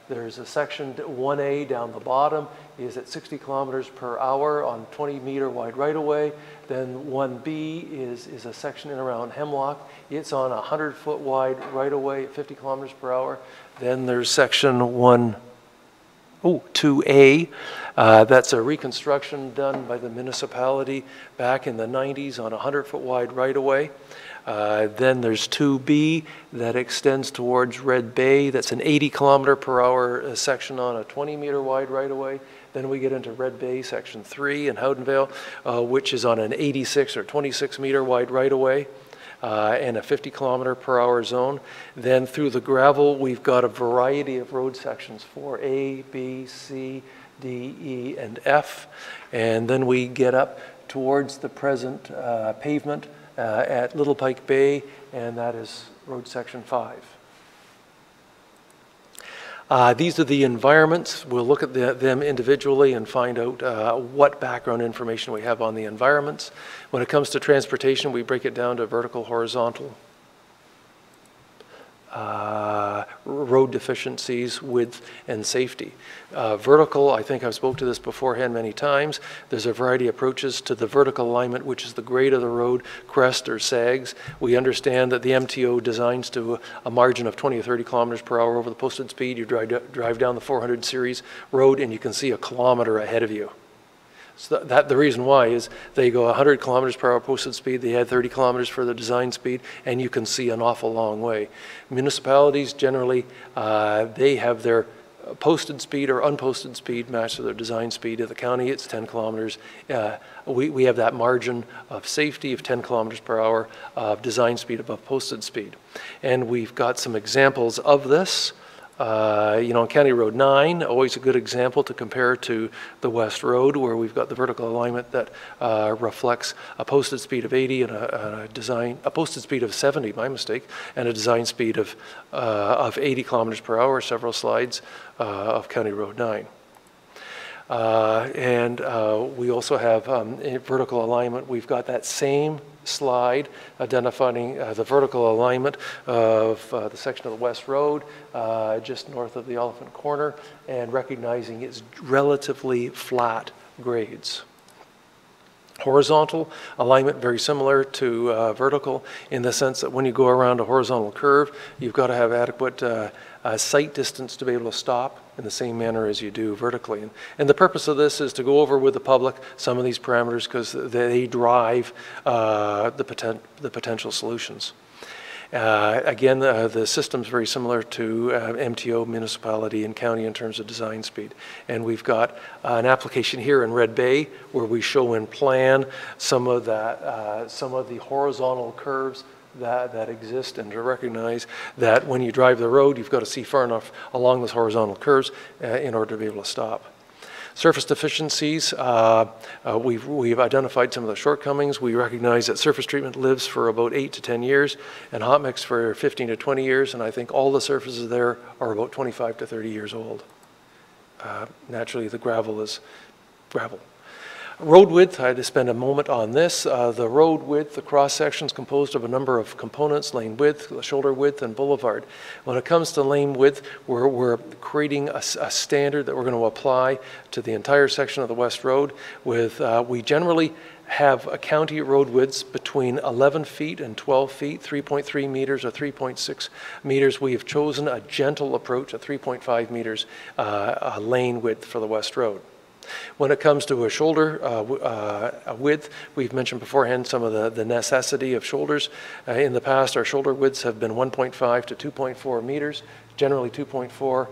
There's a section 1A down the bottom is at 60 kilometers per hour on 20-meter wide right-of-way. Then 1B is a section in around Hemlock. It's on a 100-foot wide right-of-way at 50 kilometers per hour. Then there's section 2A. That's a reconstruction done by the municipality back in the 90s on a 100-foot wide right-of-way. Then there's 2B that extends towards Red Bay. That's an 80 kilometer per hour section on a 20-meter wide right-of-way. Then we get into Red Bay, section 3 in Howdenvale, which is on an 86 or 26-meter wide right-of-way. and a 50 kilometer per hour zone. Then through the gravel, we've got a variety of road sections, 4A, B, C, D, E, and F. And then we get up towards the present pavement at Little Pike Bay, and that is road section 5. These are the environments. We'll look at them individually and find out what background information we have on the environments. When it comes to transportation, we break it down to vertical, horizontal, road deficiencies, width, and safety. Vertical, I think I've spoke to this beforehand many times. There's a variety of approaches to the vertical alignment, which is the grade of the road, crest or sags. We understand that the MTO designs to a margin of 20 or 30 kilometers per hour over the posted speed. You drive down the 400 series road and you can see a kilometer ahead of you. So the reason why is they go 100 kilometers per hour posted speed, they add 30 kilometers for the design speed, and you can see an awful long way. Municipalities generally, they have their posted speed or unposted speed matched to their design speed. At the county, it's 10 kilometers. We have that margin of safety of 10 kilometers per hour of design speed above posted speed. And we've got some examples of this. You know, on County Road 9, always a good example to compare to the West Road, where we've got the vertical alignment that reflects a posted speed of 80 and a posted speed of 70, my mistake, and a design speed of 80 kilometers per hour, several slides of County Road 9. We also have vertical alignment. We've got that same slide identifying the vertical alignment of the section of the West Road just north of the Elephant Corner, and recognizing its relatively flat grades. Horizontal alignment, very similar to vertical, in the sense that when you go around a horizontal curve, you've got to have adequate sight distance to be able to stop in the same manner as you do vertically. And the purpose of this is to go over with the public some of these parameters, because they drive the potential solutions. Again, the system's very similar to MTO, municipality, and county in terms of design speed. And we've got an application here in Red Bay where we show in plan some of the horizontal curves that exist, and to recognize that when you drive the road, you've got to see far enough along those horizontal curves in order to be able to stop. Surface deficiencies, we've identified some of the shortcomings. We recognize that surface treatment lives for about 8 to 10 years, and hot mix for 15 to 20 years, and I think all the surfaces there are about 25 to 30 years old. Naturally, the gravel is gravel. Road width, I had to spend a moment on this. The road width, the cross-section is composed of a number of components: lane width, shoulder width, and boulevard. When it comes to lane width, we're creating a standard that we're going to apply to the entire section of the West Road. We generally have a county road widths between 11 feet and 12 feet, 3.3 meters or 3.6 meters. We have chosen a gentle approach, a 3.5 meters lane width for the West Road. When it comes to a shoulder width, we've mentioned beforehand some of the necessity of shoulders. In the past, our shoulder widths have been 1.5 to 2.4 meters. Generally, 2.4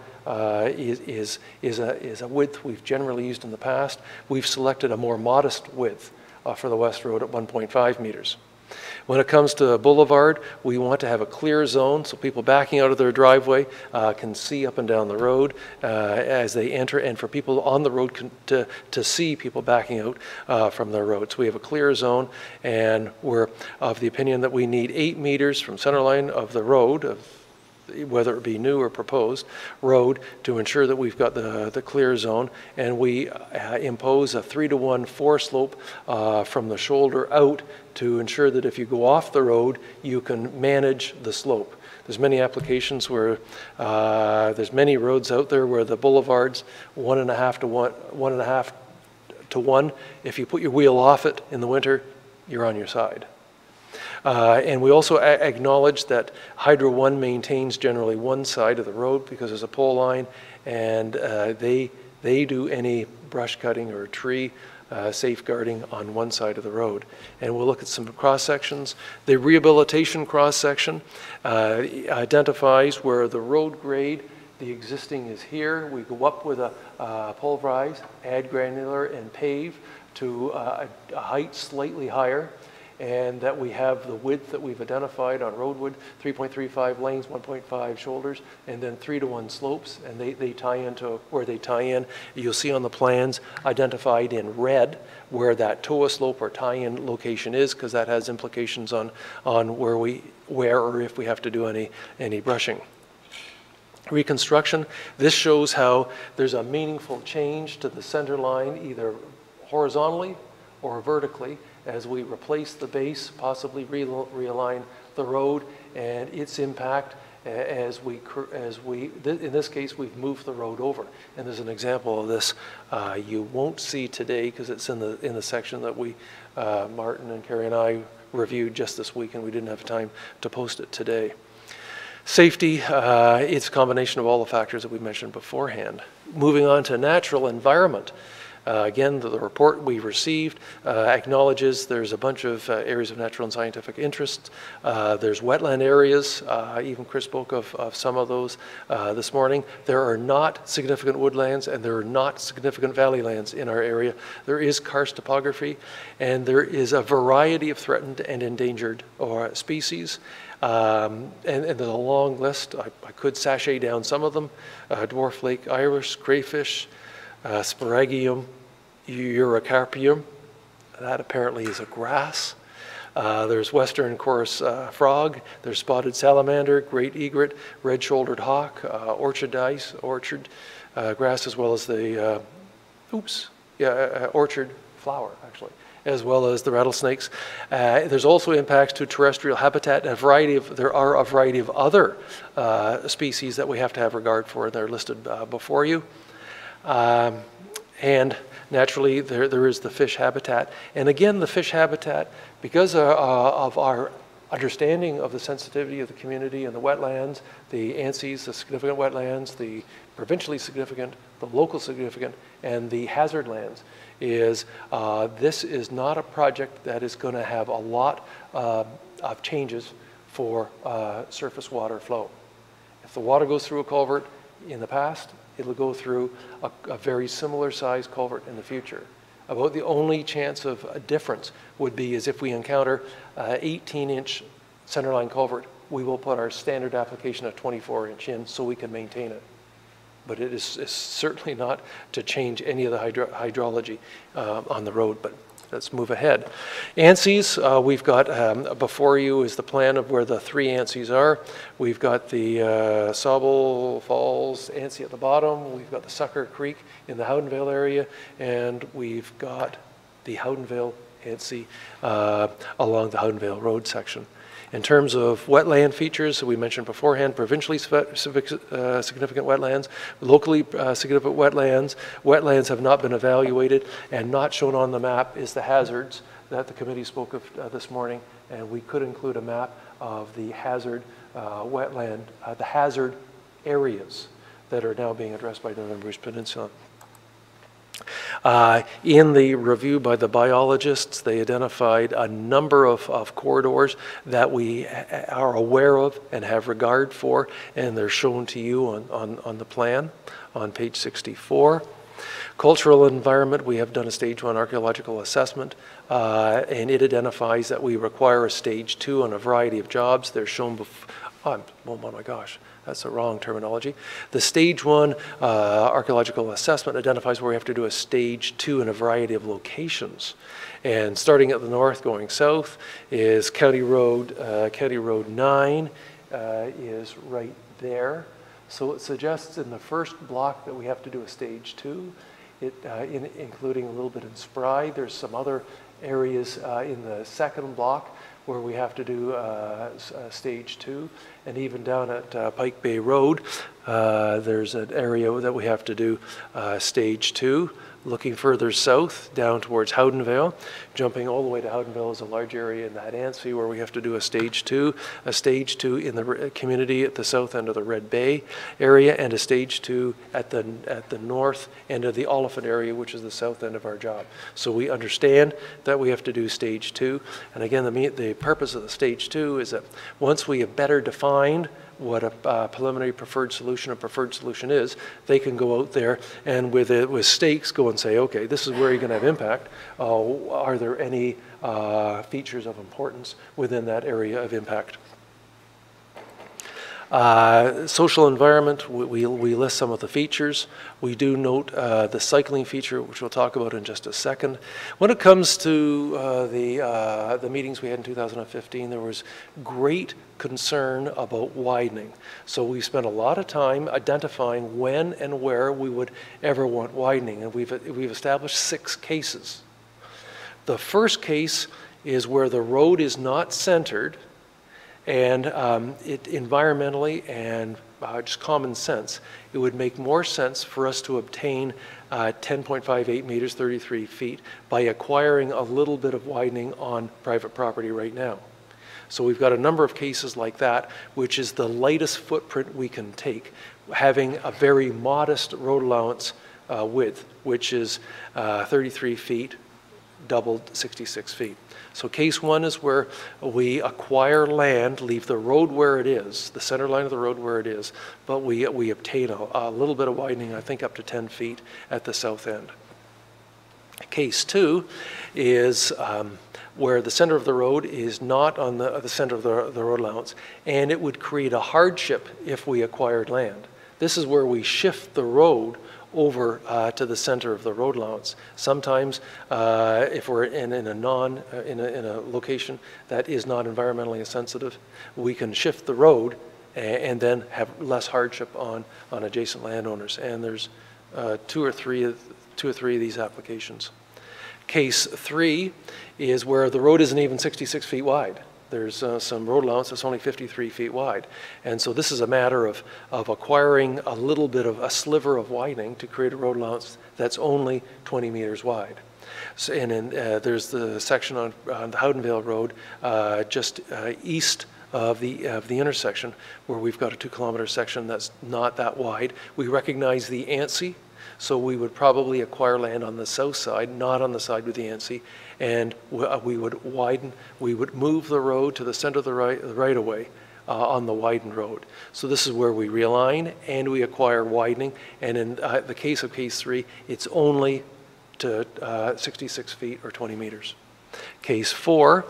is a width we've generally used in the past. We've selected a more modest width for the West Road at 1.5 meters. When it comes to Boulevard, we want to have a clear zone so people backing out of their driveway can see up and down the road as they enter, and for people on the road to see people backing out from their road. So we have a clear zone, and we're of the opinion that we need 8 meters from center line of the road, whether it be new or proposed road, to ensure that we've got the clear zone. And we impose a 3-to-1 slope from the shoulder out to ensure that if you go off the road, you can manage the slope. There's many applications where there's many roads out there where the boulevard's 1.5 to 1. If you put your wheel off it in the winter, you're on your side. And we also acknowledge that Hydro One maintains generally one side of the road because there's a pole line, and they do any brush cutting or tree safeguarding on one side of the road. And we'll look at some cross sections. The rehabilitation cross section identifies where the road grade, the existing is here. We go up with a pulverize, add granular, and pave to a height slightly higher. and that we have the width that we've identified on Roadwood, 3.35 lanes, 1.5 shoulders, and then 3-to-1 slopes, and they tie into where they tie in. You'll see on the plans identified in red where that TOA slope or tie-in location is, because that has implications on where or if we have to do any brushing. Reconstruction, this shows how there's a meaningful change to the center line, either horizontally or vertically, as we replace the base, possibly realign the road, and its impact as we, in this case, we've moved the road over. And there's an example of this you won't see today because it's in the section that we, Martin and Carrie and I reviewed just this week, and we didn't have time to post it today. Safety, it's a combination of all the factors that we mentioned beforehand. Moving on to natural environment. Again, the report we received acknowledges there's a bunch of areas of natural and scientific interest. There's wetland areas, even Chris spoke of some of those this morning. There are not significant woodlands and there are not significant valley lands in our area. There is karst topography, and there is a variety of threatened and endangered species. And there's a long list. I could sachet down some of them. Dwarf lake iris, crayfish, Sparagium eurycarpium, that apparently is a grass. There's western chorus frog, there's spotted salamander, great egret, red-shouldered hawk, orchard grass, as well as the, orchard flower, actually, as well as the rattlesnakes. There's also impacts to terrestrial habitat, and there are a variety of other species that we have to have regard for. They're listed before you. And naturally, there is the fish habitat. And again, the fish habitat, because of our understanding of the sensitivity of the community and the wetlands, the ANSIs, the significant wetlands, the provincially significant, the local significant, and the hazard lands, is this is not a project that is going to have a lot of changes for surface water flow. If the water goes through a culvert in the past, it'll go through a very similar size culvert in the future. About the only chance of a difference would be is if we encounter an 18-inch centerline culvert, we will put our standard application of 24-inch in so we can maintain it. But it is certainly not to change any of the hydrology on the road, but let's move ahead. ANSIs, we've got before you is the plan of where the 3 ANSIs are. We've got the Sauble Falls ANSI at the bottom. We've got the Sucker Creek in the Howdenvale area, and we've got the Howdenvale ANSI along the Howdenvale Road section. In terms of wetland features, we mentioned beforehand, provincially significant wetlands, locally significant wetlands. Wetlands have not been evaluated, and not shown on the map is the hazards that the committee spoke of this morning, and we could include a map of the hazard wetland, the hazard areas that are now being addressed by Northern Bruce Peninsula. In the review by the biologists, they identified a number of corridors that we are aware of and have regard for, and they're shown to you on the plan on page 64. Cultural environment, we have done a stage 1 archaeological assessment, and it identifies that we require a stage 2 on a variety of jobs. They're shown oh my gosh. That's the wrong terminology. The stage 1 archaeological assessment identifies where we have to do a stage 2 in a variety of locations. And starting at the north going south is County Road 9 is right there. So it suggests in the first block that we have to do a stage 2, including a little bit in Spry. There's some other areas in the second block where we have to do stage 2, and even down at Pike Bay Road, there's an area that we have to do stage 2. Looking further south, down towards Howdenvale, jumping all the way to Howdenvale is a large area in that ANSI where we have to do a stage 2 in the community at the south end of the Red Bay area, and a stage 2 at the north end of the Oliphant area, which is the south end of our job. So we understand that we have to do stage 2, and again, the purpose of the stage 2 is that once we have better defined what a preliminary preferred solution is, they can go out there and with stakes go and say, okay, this is where you're going to have impact. Are there any features of importance within that area of impact? Social environment, we list some of the features. We do note the cycling feature, which we'll talk about in just a second. When it comes to the meetings we had in 2015, there was great concern about widening. So we spent a lot of time identifying when and where we would ever want widening, and we've established 6 cases. The first case is where the road is not centered, and it environmentally and just common sense, it would make more sense for us to obtain 10.58 meters, 33 feet, by acquiring a little bit of widening on private property right now. So we've got a number of cases like that, which is the lightest footprint we can take, having a very modest road allowance width, which is 33 feet, doubled 66 feet. So case 1 is where we acquire land, leave the road where it is, the center line of the road where it is, but we obtain a little bit of widening, I think up to 10 feet at the south end. Case 2 is where the center of the road is not on the center of the road allowance, and it would create a hardship if we acquired land. This is where we shift the road over to the center of the road allowance. Sometimes, if we're in a location that is not environmentally sensitive, we can shift the road and then have less hardship on adjacent landowners. And there's two or three of these applications. Case 3 is where the road isn't even 66 feet wide. There's some road allowance that's only 53 feet wide. And so this is a matter of acquiring a little bit of a sliver of widening to create a road allowance that's only 20 meters wide. So, and then there's the section on the Howdenvale Road just east of the intersection where we've got a 2-kilometer section that's not that wide. We recognize the ANSI, so we would probably acquire land on the south side, not on the side with the ANSI, and we would move the road to the center of the right-of-way on the widened road. So this is where we realign and we acquire widening, and in the case of case 3, it's only to 66 feet or 20 meters. Case 4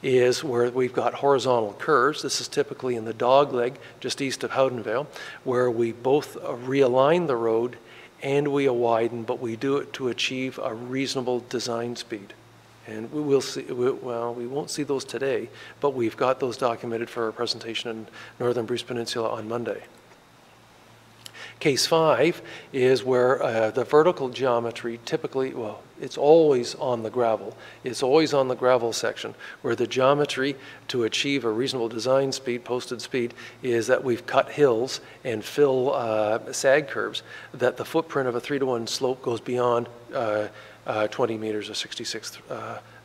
is where we've got horizontal curves. This is typically in the dogleg just east of Howdenvale, where we both realign the road and we widen, but we do it to achieve a reasonable design speed. And we will see, well, we won't see those today, but we've got those documented for our presentation in Northern Bruce Peninsula on Monday. Case 5 is where the vertical geometry typically, well, it's always on the gravel. It's always on the gravel section, where the geometry to achieve a reasonable design speed, posted speed, is that we've cut hills and fill sag curves, that the footprint of a 3-to-1 slope goes beyond 20 meters or 66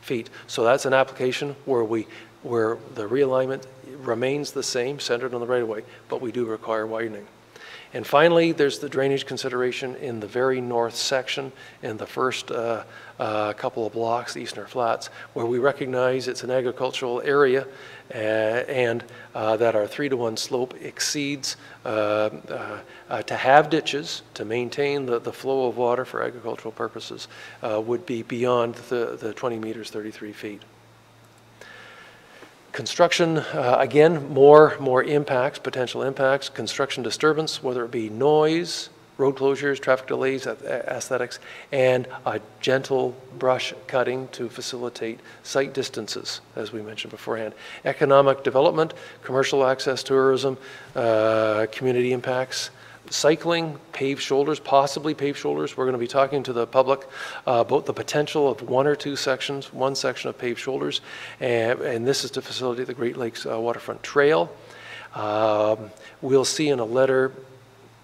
feet. So that's an application where the realignment remains the same, centered on the right-of-way, but we do require widening. And finally, there's the drainage consideration in the very north section in the first couple of blocks, the Eastern Flats, where we recognize it's an agricultural area and that our 3-to-1 slope exceeds to have ditches to maintain the flow of water for agricultural purposes would be beyond the 20 meters, 33 feet. Construction, again, more impacts, potential impacts. Construction disturbance, whether it be noise, road closures, traffic delays, aesthetics, and a gentle brush cutting to facilitate site distances, as we mentioned beforehand. Economic development, commercial access, tourism, community impacts, cycling, paved shoulders, possibly paved shoulders. We're going to be talking to the public about the potential of one section of paved shoulders, and this is to facilitate the Great Lakes Waterfront Trail. We'll see in a letter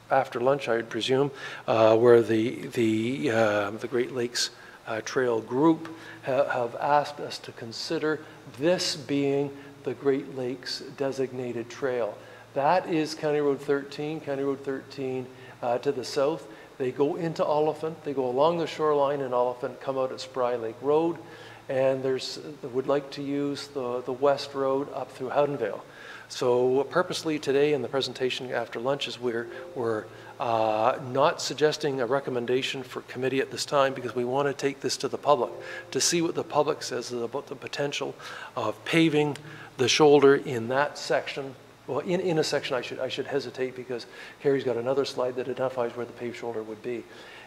after lunch, I would presume, where the Great Lakes Trail group have asked us to consider this being the Great Lakes designated trail. That is County Road 13, to the south. They go into Oliphant, they go along the shoreline in Oliphant, come out at Spry Lake Road, and would like to use the west road up through Howdenvale. So purposely today in the presentation after lunch is we're not suggesting a recommendation for committee at this time because we want to take this to the public to see what the public says about the potential of paving the shoulder in that section. Well, in a section, I should hesitate because Carrie's got another slide that identifies where the paved shoulder would be.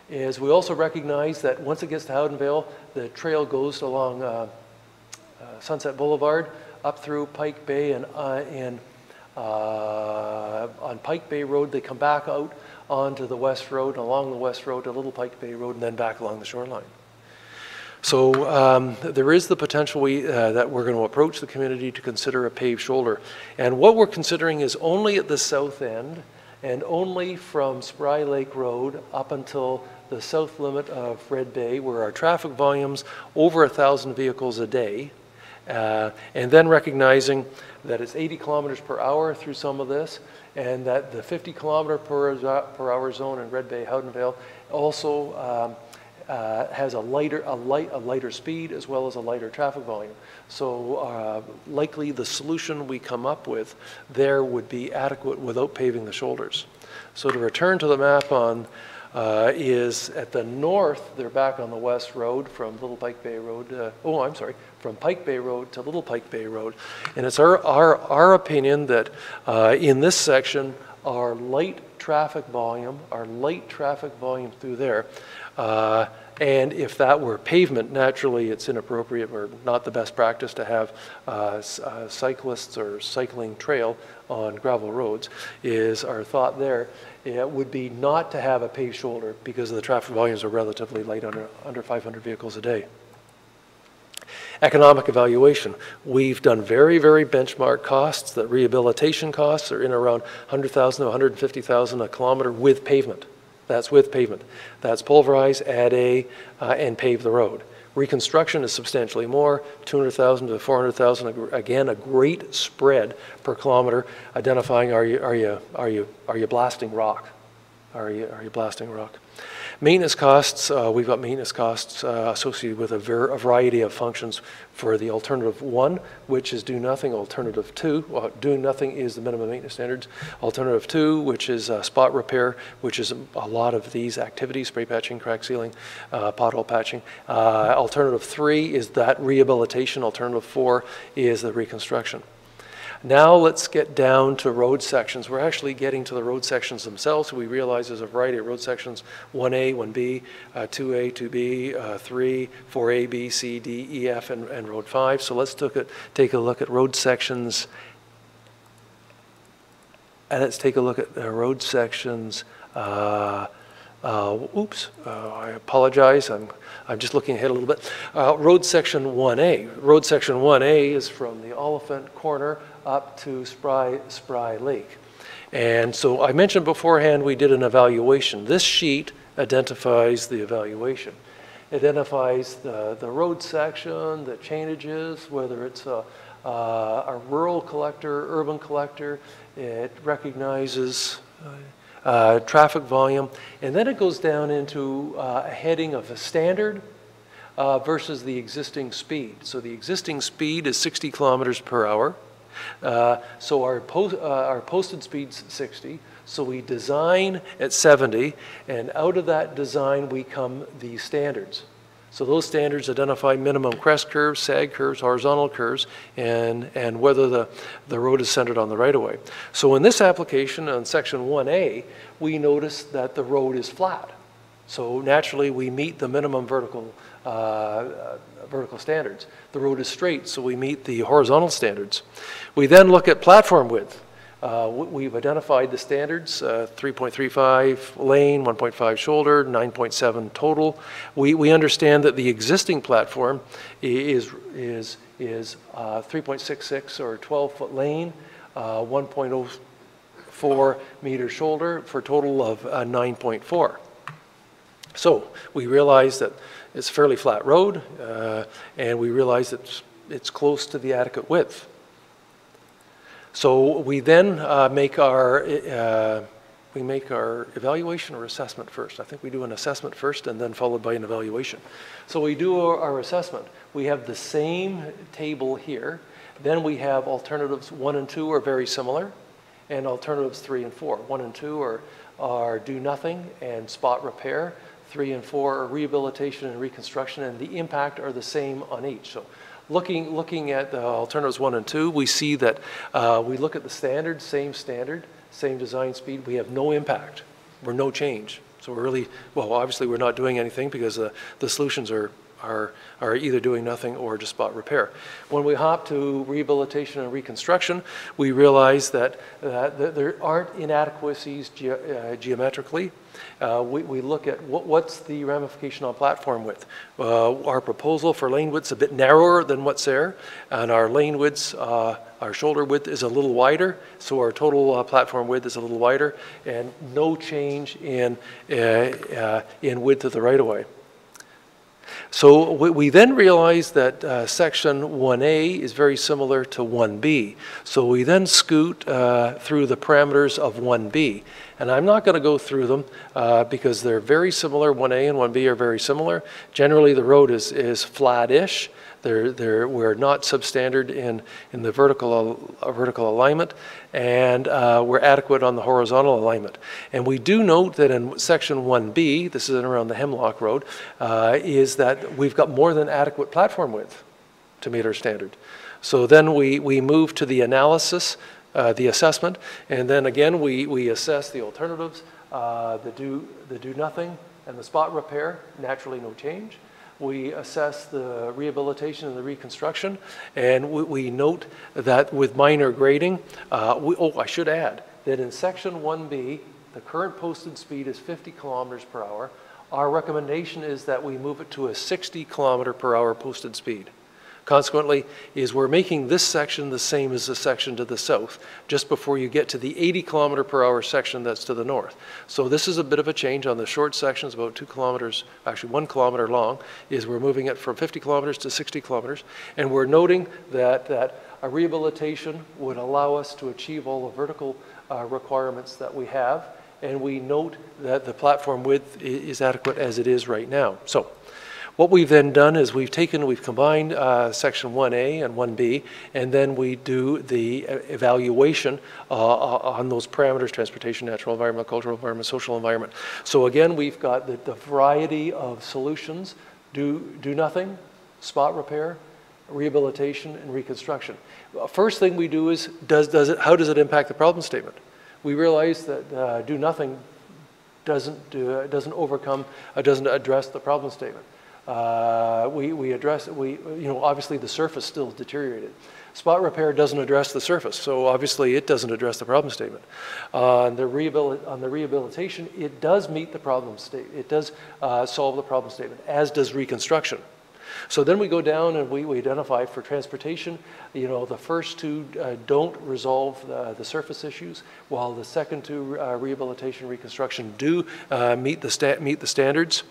Is we also recognize that once it gets to Howdenvale, the trail goes along Sunset Boulevard up through Pike Bay, and on Pike Bay Road, they come back out onto the West Road, and along the West Road to Little Pike Bay Road, and then back along the shoreline. So there is the potential that we're going to approach the community to consider a paved shoulder. And what we're considering is only at the south end and only from Spry Lake Road up until the south limit of Red Bay, where our traffic volume's over 1,000 vehicles a day. And then recognizing that it's 80 kilometers per hour through some of this, and that the 50 kilometer per hour zone in Red Bay, Howdenvale also has a lighter speed as well as a lighter traffic volume. So likely the solution we come up with there would be adequate without paving the shoulders. So to return to the map on is at the north, they're back on the West Road from Little Pike Bay Road, from Pike Bay Road to Little Pike Bay Road. And it's our opinion that in this section, our light traffic volume through there, and if that were pavement, naturally it's inappropriate or not the best practice to have cyclists or cycling trail on gravel roads, is our thought there. It would be not to have a paved shoulder because the traffic volumes are relatively light, under 500 vehicles a day. Economic evaluation. We've done very, very benchmark costs. The rehabilitation costs are in around 100,000 to 150,000 a kilometer with pavement. That's with pavement. That's pulverize, add and pave the road. Reconstruction is substantially more, 200,000 to 400,000. Again, a great spread per kilometer, identifying are you blasting rock? Are you blasting rock? Maintenance costs, we've got maintenance costs associated with a variety of functions for the alternative one, which is do nothing. Alternative two, doing nothing is the minimum maintenance standards. Alternative two, which is spot repair, which is a lot of these activities, spray patching, crack sealing, pothole patching. Alternative three is that rehabilitation. Alternative four is the reconstruction. Now let's get down to road sections. We're actually getting to the road sections themselves. We realize there's a variety of road sections, 1A, 1B, 2A, 2B, 3, 4A, B, C, D, E, F, and Road 5. So let's take a look at road sections. And let's take a look at road sections. I apologize. I'm just looking ahead a little bit. Road section 1A. Road section 1A is from the Oliphant Corner up to Spry Lake. And so I mentioned beforehand we did an evaluation. This sheet identifies the evaluation. It identifies the road section, the changes, whether it's a rural collector, urban collector. It recognizes traffic volume, and then it goes down into a heading of a standard versus the existing speed. So the existing speed is 60 kilometers per hour. So our posted speed's 60. So we design at 70, and out of that design we come the standards. So those standards identify minimum crest curves, sag curves, horizontal curves, and whether the road is centered on the right-of-way. So in this application on section 1A, we notice that the road is flat. So naturally we meet the minimum vertical standards. The road is straight, so we meet the horizontal standards. We then look at platform width. We've identified the standards, 3.35 lane, 1.5 shoulder, 9.7 total. We understand that the existing platform is 3.66 or 12-foot lane, 1.04 meter shoulder for a total of 9.4. So we realize that it's a fairly flat road, and we realize that it's close to the adequate width. So we then make our evaluation or assessment first. I think we do an assessment first and then followed by an evaluation. So we do our assessment. We have the same table here Then we have alternatives 1 and 2 are very similar, and alternatives 3 and 4. 1 and 2 are do nothing and spot repair. 3 and 4 are rehabilitation and reconstruction, and the impact are the same on each. So looking at the alternatives 1 and 2, we see that we look at the standard, same design speed. We have no impact. We're no change. So we're really, well, obviously we're not doing anything because the solutions are either doing nothing or just spot repair. When we hop to rehabilitation and reconstruction, we realize that there aren't inadequacies geometrically. We look at what's the ramification on platform width. Our proposal for lane width's a bit narrower than what's there, and our lane widths, our shoulder width is a little wider, so our total platform width is a little wider, and no change in width of the right-of-way. So we then realize that section 1A is very similar to 1B. So we then scoot through the parameters of 1B. And I'm not going to go through them because they're very similar. 1A and 1B are very similar. Generally, the road is flat-ish. We're not substandard in the vertical alignment, and we're adequate on the horizontal alignment. And we do note that in section 1B, this is in around the Hemlock Road, is that we've got more than adequate platform width to meet our standard. So then we move to the analysis, the assessment, and then again we assess the alternatives, the do nothing and the spot repair, naturally no change. We assess the rehabilitation and the reconstruction, and we note that with minor grading, I should add that in section 1B, the current posted speed is 50 kilometers per hour. Our recommendation is that we move it to a 60 kilometer per hour posted speed. Consequently, we're making this section the same as the section to the south, just before you get to the 80 kilometer per hour section that's to the north. So this is a bit of a change on the short sections, about 2 kilometers, actually 1 kilometer long, we're moving it from 50 kilometers to 60 kilometers. And we're noting that a rehabilitation would allow us to achieve all the vertical requirements that we have. And we note that the platform width is adequate as it is right now. So what we've then done is we've combined section 1A and 1B, and then we do the evaluation on those parameters: transportation, natural environment, cultural environment, social environment. So again, we've got the variety of solutions: do nothing, spot repair, rehabilitation, and reconstruction. First thing we do is how does it impact the problem statement? We realize that do nothing doesn't address the problem statement. We address, obviously the surface still is deteriorated. Spot repair doesn't address the surface, so obviously it doesn't address the problem statement. On the rehabilitation, it does meet the problem statement. It does solve the problem statement, as does reconstruction. So then we go down and we identify for transportation, the first two don't resolve the surface issues, while the second two, rehabilitation, reconstruction, do meet the standards.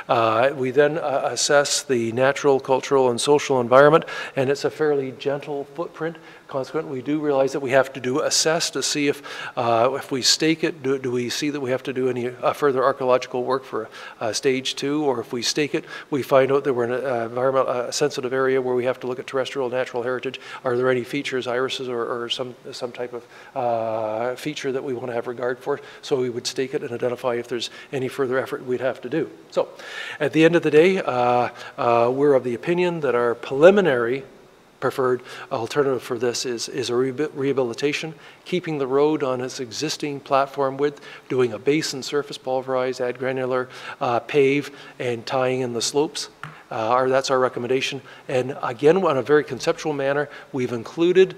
We then assess the natural, cultural, and social environment, and it's a fairly gentle footprint. Consequently, we do realize that we have to assess to see if we stake it, do we see that we have to do any further archaeological work for stage 2, or if we stake it, we find out that we're in a sensitive area where we have to look at terrestrial natural heritage. Are there any features, irises, or some type of feature that we want to have regard for? So we would stake it and identify if there's any further effort we'd have to do. So at the end of the day, we're of the opinion that our preliminary preferred alternative for this is a rehabilitation, keeping the road on its existing platform width, doing a base and surface pulverize, add granular, pave, and tying in the slopes. That's our recommendation. And again, in a very conceptual manner, we've included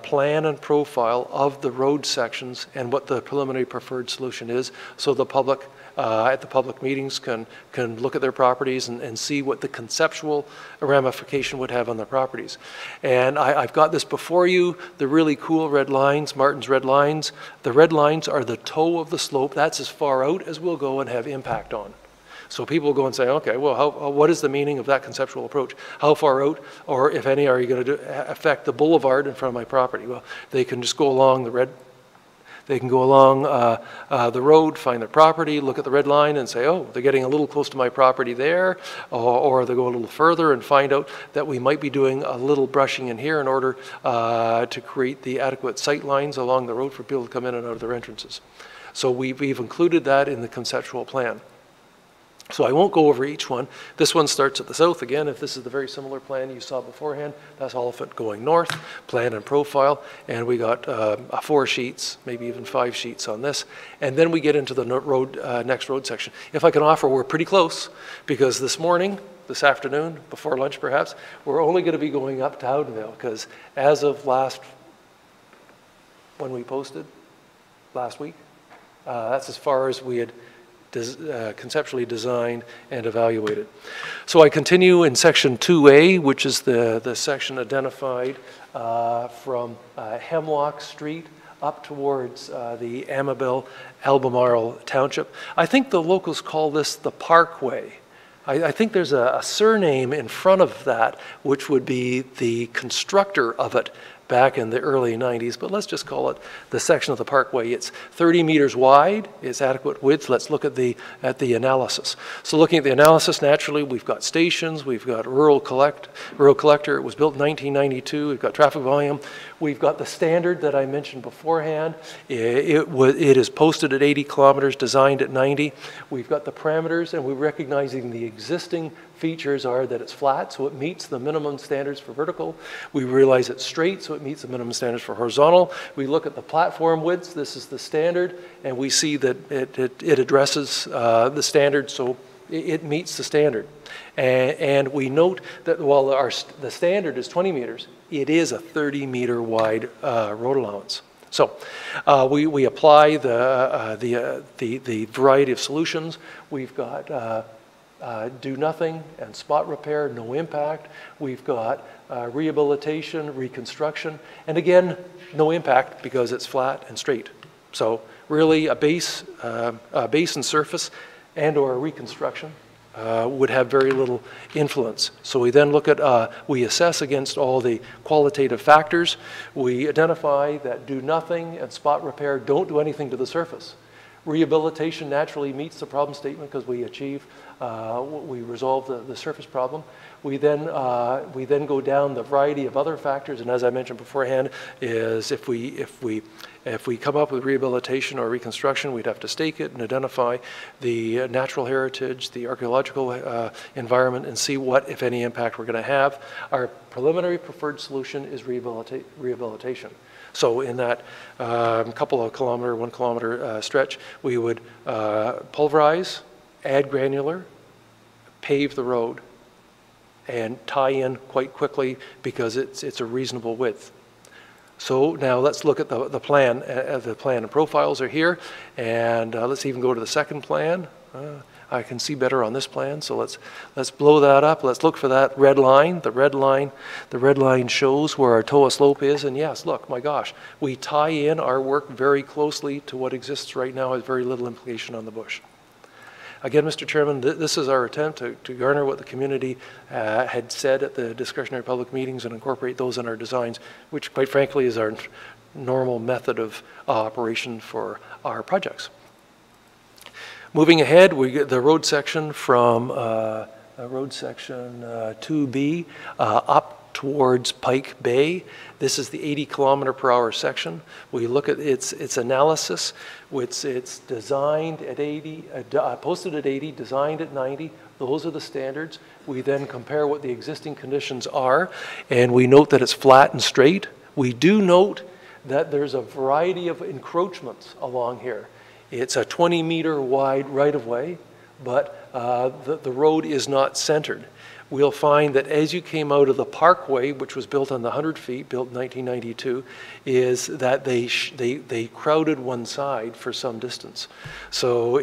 plan and profile of the road sections and what the preliminary preferred solution is, so the public at the public meetings can look at their properties and see what the conceptual ramification would have on their properties. And I've got this before you, the really cool red lines, Martin's red lines. The red lines are the toe of the slope. That's as far out as we'll go and have impact on. So people go and say, okay, well, what is the meaning of that conceptual approach? How far out, or if any, are you going to affect the boulevard in front of my property? Well, they can just go along the They can go along the road, find their property, look at the red line and say, oh, they're getting a little close to my property there, or they go a little further and find out that we might be doing a little brushing in here in order to create the adequate sight lines along the road for people to come in and out of their entrances. So we've included that in the conceptual plan. So I won't go over each one. This one starts at the south again. If this is the very similar plan you saw beforehand, that's Oliphant going north, plan and profile. And we got 4 sheets, maybe even 5 sheets on this. And then we get into the next road section. If I can offer, we're pretty close, because this afternoon, before lunch perhaps, we're only going to be going up to Howdenville, because as of when we posted, last week, that's as far as we had conceptually designed and evaluated. So I continue in section 2A, which is the section identified from Hemlock Street up towards the Amabel Albemarle Township. I think the locals call this the Parkway. I think there's a surname in front of that, which would be the constructor of it back in the early 90s, but let's just call it the section of the Parkway. It's 30 meters wide, it's adequate width. Let's look at the analysis. So looking at the analysis, naturally, we've got stations, we've got rural collector. It was built in 1992. We've got traffic volume. We've got the standard that I mentioned beforehand. It is posted at 80 kilometers, designed at 90. We've got the parameters, and we're recognizing the existing features are that it's flat, so it meets the minimum standards for vertical. We realize it's straight, so it meets the minimum standards for horizontal. We look at the platform widths. This is the standard, and we see that it addresses the standard, so it meets the standard. And we note that while the standard is 20 meters, it is a 30-meter wide road allowance. So we apply the variety of solutions. We've got do nothing and spot repair, no impact. We've got rehabilitation, reconstruction, and again, no impact because it's flat and straight. So really a base and surface and or a reconstruction would have very little influence. So we then look at, we assess against all the qualitative factors. We identify that do nothing and spot repair don't do anything to the surface. Rehabilitation naturally meets the problem statement because we resolve the surface problem. We then go down the variety of other factors, and as I mentioned beforehand, is if we come up with rehabilitation or reconstruction, we'd have to stake it and identify the natural heritage, the archaeological environment, and see what, if any, impact we're going to have. Our preliminary preferred solution is rehabilitation. So in that couple of kilometer, 1 kilometer stretch, we would pulverize, add granular, pave the road, and tie in quite quickly because it's a reasonable width. So now let's look at the plan. The plan and profiles are here, and let's even go to the second plan. I can see better on this plan, so let's blow that up. Let's look for that red line. The red line shows where our TOA slope is, and yes, look, my gosh, we tie in our work very closely to what exists right now, has very little implication on the bush. Again, Mr. Chairman, this is our attempt to garner what the community had said at the discretionary public meetings and incorporate those in our designs, which quite frankly is our normal method of operation for our projects. Moving ahead, we get the road section from road section 2B up towards Pike Bay. This is the 80 kilometer per hour section. We look at its analysis. It's designed at 80, posted at 80, designed at 90. Those are the standards. We then compare what the existing conditions are, and we note that it's flat and straight. We do note that there's a variety of encroachments along here. It's a 20-meter wide right-of-way, but the road is not centered. We'll find that as you came out of the Parkway, which was built on the 100 feet, built in 1992, is that they crowded one side for some distance. So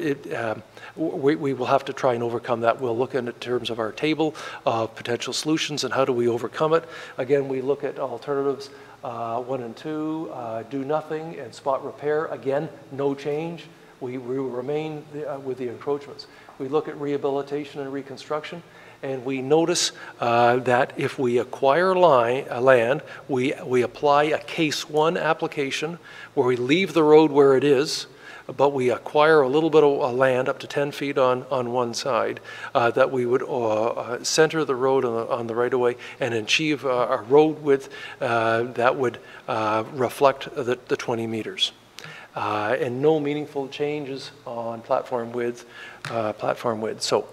we will have to try and overcome that. We'll look in terms of our table of potential solutions and how do we overcome it. Again, we look at alternatives 1 and 2, do nothing and spot repair. Again, no change. We will remain with the encroachments. We look at rehabilitation and reconstruction. and we notice that if we acquire land, we apply a Case 1 application where we leave the road where it is, but we acquire a little bit of land up to 10 feet on one side, that we would center the road on the right-of-way and achieve a road width that would reflect the 20 meters. And no meaningful changes on platform width. So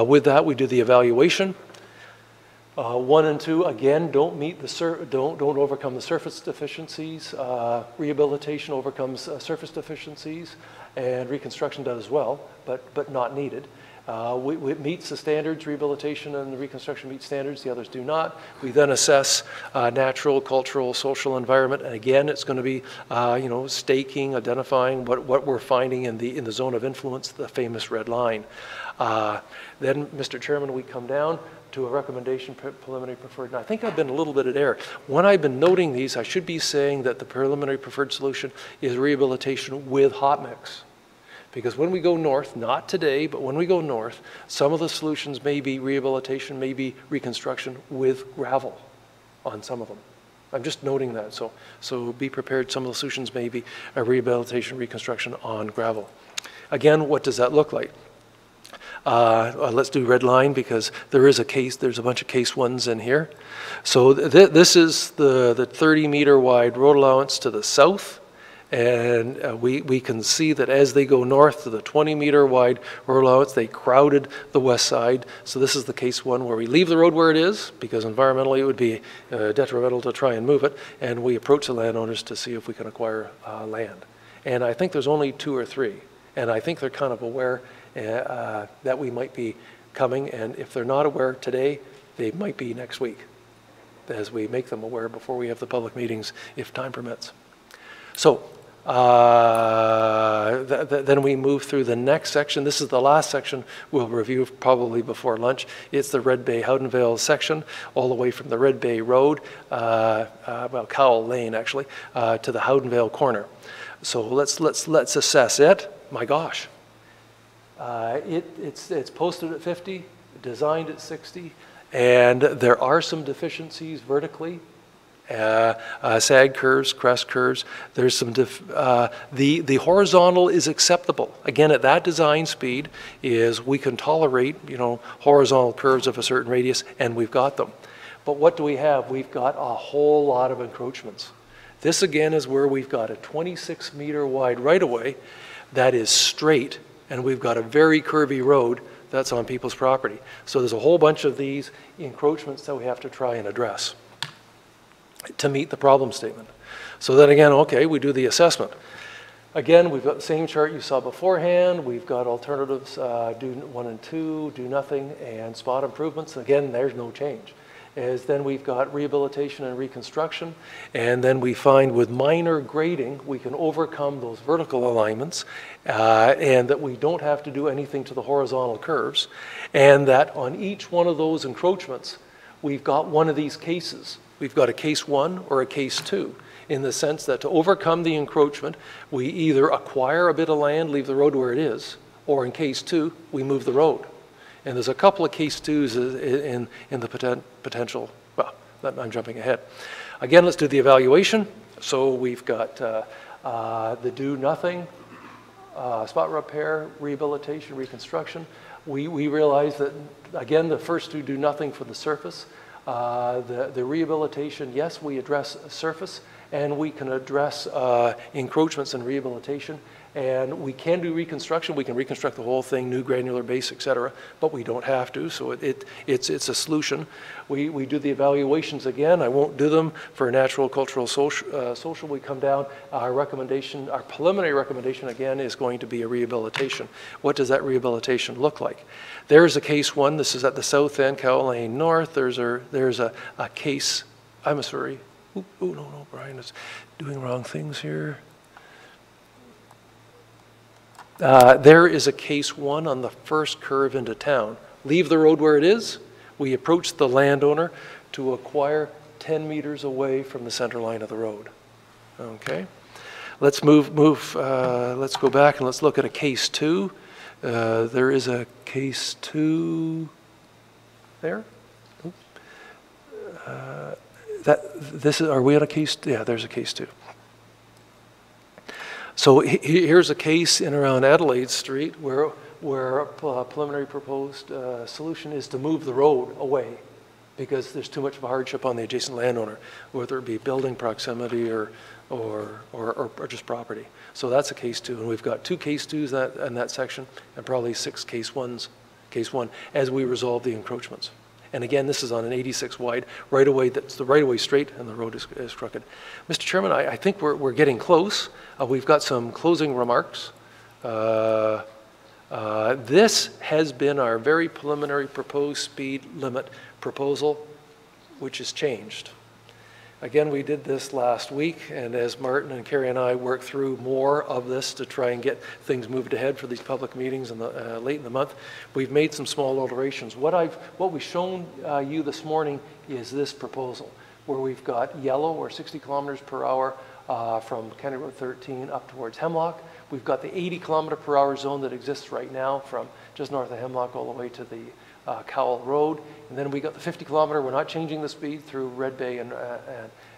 with that, we do the evaluation. 1 and 2, again, don't overcome the surface deficiencies. Rehabilitation overcomes surface deficiencies, and reconstruction does as well, but not needed. It meets the standards, rehabilitation and the reconstruction meet standards, the others do not. We then assess natural, cultural, social environment, and again, it's going to be staking, identifying what we're finding in the zone of influence, the famous red line. Then, Mr. Chairman, we come down to a recommendation preliminary preferred. And I think I've been a little bit at error. When I've been noting these, I should be saying that the preliminary preferred solution is rehabilitation with hot mix. Because when we go north, not today, but when we go north, some of the solutions may be rehabilitation, may be reconstruction with gravel on some of them. I'm just noting that, so be prepared. Some of the solutions may be a rehabilitation, reconstruction on gravel. Again, what does that look like? Let's do red line because there's a bunch of Case 1s in here. So this is the 30-meter wide road allowance to the south, and we can see that as they go north to the 20-meter wide road allowance, they crowded the west side. So this is the Case 1 where we leave the road where it is because environmentally it would be detrimental to try and move it, and we approach the landowners to see if we can acquire land. And I think there's only 2 or 3, and I think they're kind of aware that we might be coming, and if they're not aware today, they might be next week as we make them aware before we have the public meetings, if time permits. So then we move through the next section. This is the last section we'll review probably before lunch. It's the Red Bay Howdenvale section, all the way from the Red Bay Road, well, Cowell Lane actually, to the Howdenvale corner. So let's assess it. My gosh. It's posted at 50, designed at 60, and there are some deficiencies vertically, sag curves, crest curves. There's some, the horizontal is acceptable. Again, at that design speed is we can tolerate, horizontal curves of a certain radius, and we've got them. But what do we have? We've got a whole lot of encroachments. This again is where we've got a 26-meter wide right-of-way that is straight, and we've got a very curvy road that's on people's property. So there's a whole bunch of these encroachments that we have to try and address to meet the problem statement. So then again, okay, we do the assessment. Again, we've got the same chart you saw beforehand. We've got alternatives, do 1 and 2, do nothing, and spot improvements. Again, there's no change. Then we've got rehabilitation and reconstruction, and then we find with minor grading we can overcome those vertical alignments, and that we don't have to do anything to the horizontal curves, and that on each one of those encroachments we've got one of these cases. We've got a Case 1 or a Case 2, in the sense that to overcome the encroachment we either acquire a bit of land, leave the road where it is, or in Case 2 we move the road. And there's a couple of Case 2s in the potential, well, I'm jumping ahead. Again, let's do the evaluation. So we've got the do nothing, spot repair, rehabilitation, reconstruction. We realize that, again, the first two do nothing for the surface. The rehabilitation, yes, we address surface, and we can address encroachments and rehabilitation. And we can do reconstruction. We can reconstruct the whole thing, new granular base, et cetera, but we don't have to, so it's a solution. We do the evaluations again. I won't do them for natural, cultural, social. We come down. Our recommendation, our preliminary recommendation again is going to be a rehabilitation. What does that rehabilitation look like? There's a Case 1. This is at the south end, Cowell Lane North. There's a case, I'm sorry. Oh, no, Brian is doing wrong things here. There is a Case 1 on the first curve into town. Leave the road where it is. We approach the landowner to acquire 10 meters away from the center line of the road. Okay, let's let's go back and let's look at a Case 2. There is a Case 2. there. Are we on a case? Yeah, there's a case 2. So here's a case in around Adelaide Street where a preliminary proposed solution is to move the road away because there's too much of a hardship on the adjacent landowner, whether it be building proximity or just property. So that's a case 2, and we've got 2 case 2s in that section, and probably 6 case 1 as we resolve the encroachments. And again, this is on an 86 wide right-of-way. That's the right-of-way straight, and the road is crooked. Mr. Chairman, I think we're getting close. We've got some closing remarks. This has been our very preliminary proposed speed limit proposal, which has changed. Again, we did this last week, and as Martin and Carrie and I worked through more of this to try and get things moved ahead for these public meetings late in the month, we've made some small alterations. What we've shown you this morning is this proposal, where we've got yellow, or 60 kilometers per hour from County Road 13 up towards Hemlock. We've got the 80 kilometer per hour zone that exists right now from just north of Hemlock all the way to the Cowell Road. And then we got the 50 kilometer, we're not changing the speed through Red Bay and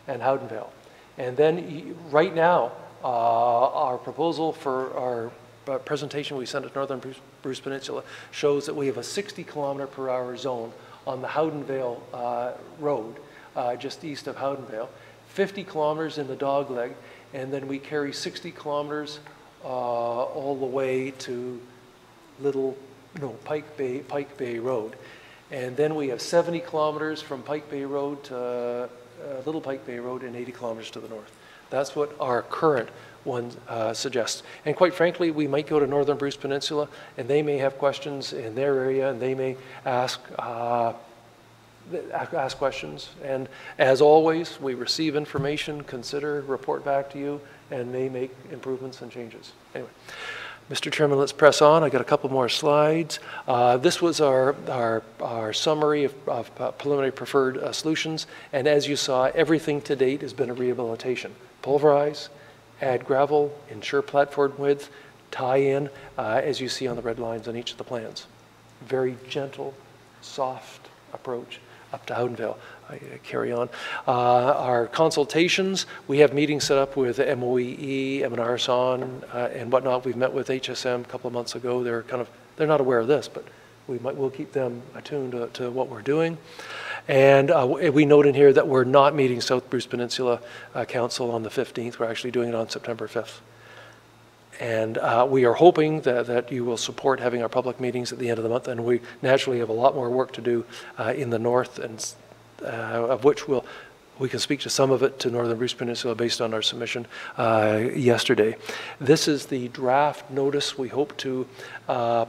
Howdenvale. And then right now, our proposal for our presentation we sent at Northern Bruce Peninsula shows that we have a 60 kilometer per hour zone on the Howdenvale Road, just east of Howdenvale, 50 kilometers in the Dogleg, and then we carry 60 kilometers all the way to Pike Bay Road. And then we have 70 kilometers from Pike Bay Road to Little Pike Bay Road and 80 kilometers to the north. That's what our current one suggests. And quite frankly, we might go to Northern Bruce Peninsula, and they may have questions in their area, and they may ask questions. And as always, we receive information, consider, report back to you, and may make improvements and changes. Anyway. Mr. Chairman, let's press on. I got a couple more slides. This was our summary of preliminary preferred solutions, and as you saw, everything to date has been a rehabilitation. Pulverize, add gravel, ensure platform width, tie in, as you see on the red lines on each of the plans. Very gentle, soft approach up to Howdenvale. Carry on. Our consultations, we have meetings set up with MOEE, MNRSON, and whatnot. We've met with HSM a couple of months ago. They're not aware of this, but we'll keep them attuned to what we're doing. And we note in here that we're not meeting South Bruce Peninsula Council on the 15th. We're actually doing it on September 5th. And we are hoping that you will support having our public meetings at the end of the month, and we naturally have a lot more work to do in the north, and of which we can speak to some of it to Northern Bruce Peninsula based on our submission yesterday. This is the draft notice we hope to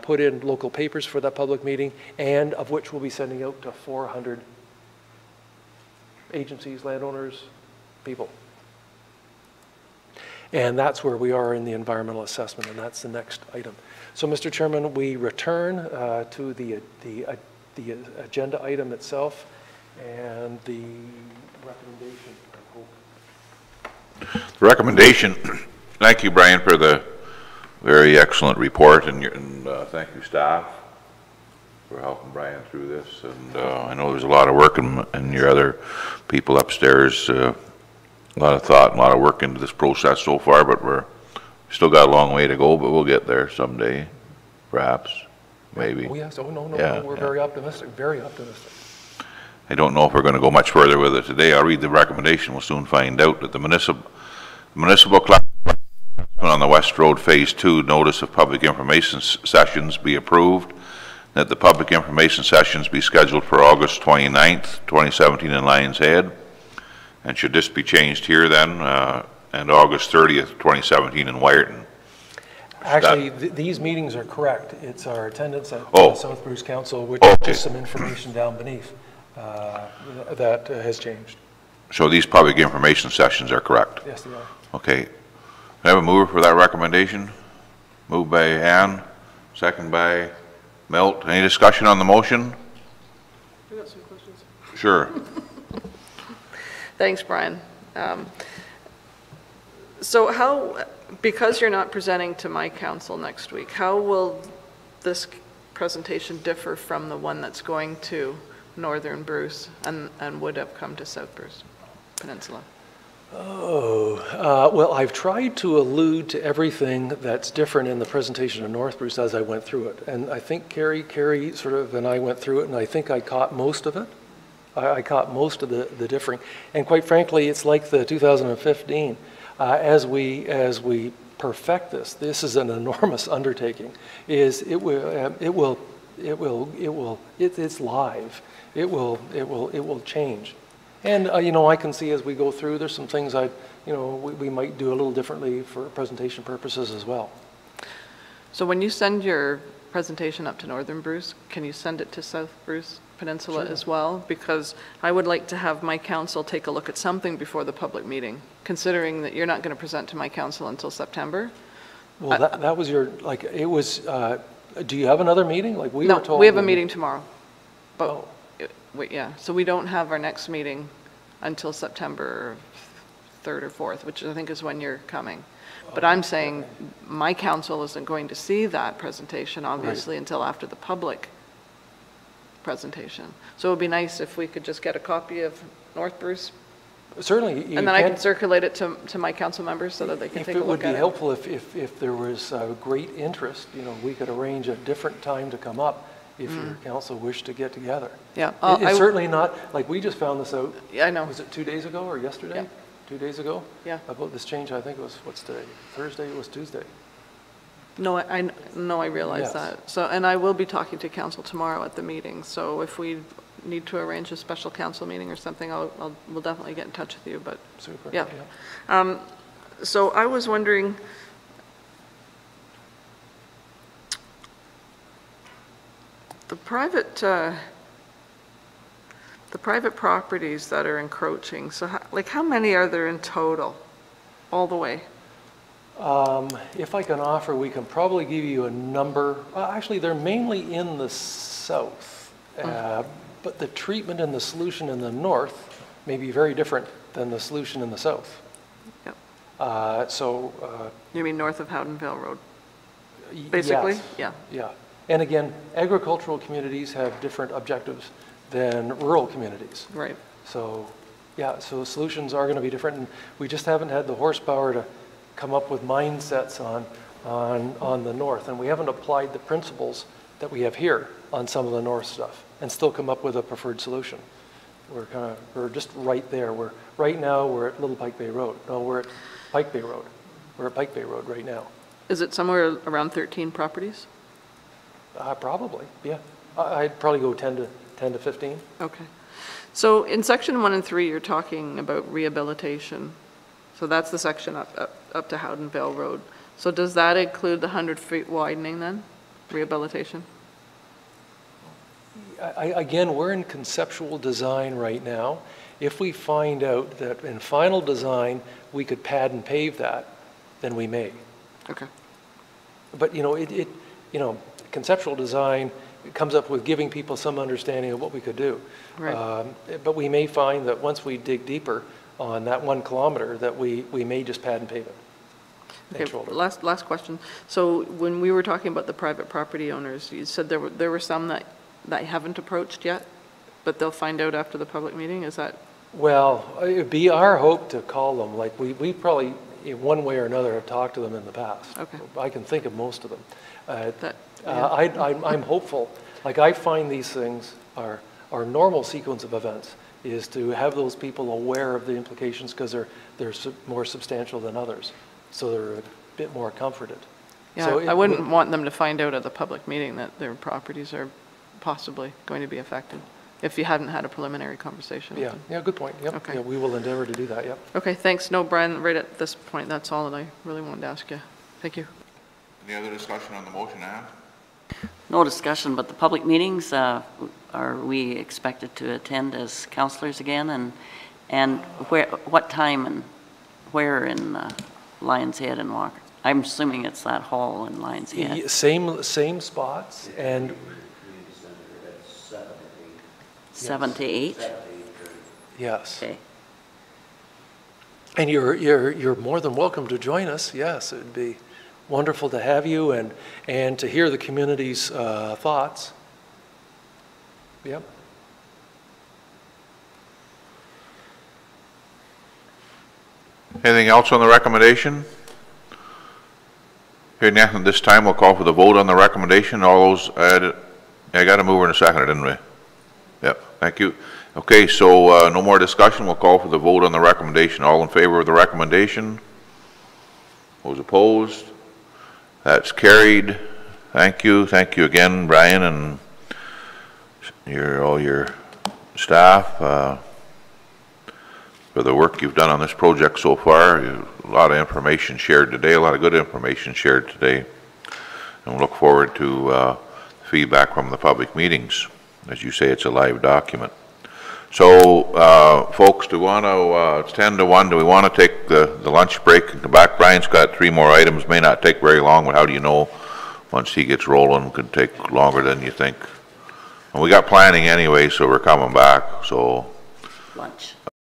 put in local papers for that public meeting, and of which we'll be sending out to 400 agencies, landowners, people. And that's where we are in the environmental assessment, and that's the next item. So, Mr. Chairman, we return to the agenda item itself and the recommendation, I hope. The recommendation, thank you, Brian, for the very excellent report, and thank you, staff, for helping Brian through this. And I know there's a lot of work, and your other people upstairs, a lot of thought and a lot of work into this process so far, but we're still got a long way to go, but we'll get there someday, perhaps, maybe. Oh, yes. Oh, no, Yeah, we're yeah. very optimistic, very optimistic. I don't know if we're going to go much further with it today. I'll read the recommendation. We'll soon find out that the municipal class on the West Road Phase 2 notice of public information sessions be approved, that the public information sessions be scheduled for August 29th, 2017 in Lions Head, and should this be changed here then, and August 30th, 2017 in Wyerton. Actually, these meetings are correct. It's our attendance at South Bruce Council, which is some information down beneath that has changed. So these public information sessions are correct? Yes, they are. Okay. I have a mover for that recommendation. Moved by Ann, second by Milt. Any discussion on the motion? I got some questions. Sure. Thanks, Brian. So because you're not presenting to my council next week, how will this presentation differ from the one that's going to northern Bruce and would have come to South Bruce Peninsula? Well, I've tried to allude to everything that's different in the presentation of North Bruce as I went through it. And I think Carrie sort of, and I went through it, and I think I caught most of it. I caught most of the differing. And quite frankly, it's like the 2015. As we perfect this is an enormous undertaking. It's live. It will change. And, I can see as we go through, there's some things we might do a little differently for presentation purposes as well. So when you send your presentation up to northern Bruce, can you send it to South Bruce Peninsula as well? Because I would like to have my council take a look at something before the public meeting, considering that you're not going to present to my council until September. Well, that was your, it was, do you have another meeting? Like we were told. No, we have a meeting tomorrow. But Oh. yeah, so we don't have our next meeting until September 3rd or 4th, which I think is when you're coming. But I'm saying my council isn't going to see that presentation, obviously, until after the public presentation. So it would be nice if we could just get a copy of North Bruce. Certainly. And then I can circulate it to my council members so that they can take a look at it. If it would be helpful, if there was great interest, we could arrange a different time to come up if your council wished to get together. Yeah. It's certainly not, like we just found this out. Yeah, I know. Was it 2 days ago or yesterday? Yeah. 2 days ago? Yeah. About this change, I think it was, what's today? Thursday, it was Tuesday. No, I realize Yes. that. So, and I will be talking to council tomorrow at the meeting. So if we need to arrange a special council meeting or something, we'll definitely get in touch with you, but. Super. Yeah. So I was wondering, the private properties that are encroaching, so how many are there in total, all the way? If I can offer, we can probably give you a number. Actually, they're mainly in the south, but the treatment and the solution in the north may be very different than the solution in the south. Yep. You mean north of Howdenvale Road, basically? Yes. Yeah. And again, agricultural communities have different objectives than rural communities. Right. So, yeah, so solutions are going to be different, and we just haven't had the horsepower to come up with mindsets on the north, and we haven't applied the principles that we have here on some of the north stuff, and still come up with a preferred solution. We're just right there. Right now we're at Little Pike Bay Road. No, we're at Pike Bay Road. We're at Pike Bay Road right now. Is it somewhere around 13 properties? Probably, yeah. I'd probably go 10 to 15. Okay. So in section 1 and 3, you're talking about rehabilitation. So that's the section up to Howdenvale Road. So does that include the 100-foot widening then, rehabilitation? Again, we're in conceptual design right now. If we find out that in final design we could pad and pave that, then we may. Okay. But conceptual design comes up with giving people some understanding of what we could do. Right. But we may find that once we dig deeper on that 1 kilometer, that we may just pad and pave it. Okay, last question. So when we were talking about the private property owners, you said there were some that haven't approached yet, but they'll find out after the public meeting, is that? Well, it'd be our hope to call them. Like we probably, in one way or another, have talked to them in the past. Okay. I can think of most of them. Yeah. I'm hopeful. Like I find these things are normal sequence of events is to have those people aware of the implications because they're more substantial than others. So they're a bit more comforted. Yeah, So I wouldn't want them to find out at the public meeting that their properties are possibly going to be affected if you hadn't had a preliminary conversation with them. Yeah, good point. Yep. Okay. Yeah, we will endeavor to do that. Yep. Okay, thanks. No, Brian, right at this point, that's all that I really wanted to ask you. Thank you. Any other discussion on the motion, Ann? No discussion, but the public meetings, are we expected to attend as councillors again? And what time and where in Lions Head and Walker? I'm assuming it's that hall in Lions Head. Same spots and 7 to 8? yes. Okay. And you're more than welcome to join us. Yes, it would be wonderful to have you and to hear the community's thoughts. Yep. Anything else on the recommendation? Hearing nothing at this time, we'll call for the vote on the recommendation. All those, I got to move her in a second, didn't we? Yep, thank you. Okay, so no more discussion. We'll call for the vote on the recommendation. All in favor of the recommendation? Those opposed? That's carried. Thank you. Thank you again, Brian, and all your staff for the work you've done on this project so far. A lot of information shared today, a lot of good information shared today. And we'll look forward to feedback from the public meetings. As you say, it's a live document. So, folks, do we want to, it's 10 to 1, do we want to take the lunch break and come back? Brian's got 3 more items, may not take very long, but how do you know once he gets rolling, could take longer than you think? And we got planning anyway, so we're coming back, so. Lunch.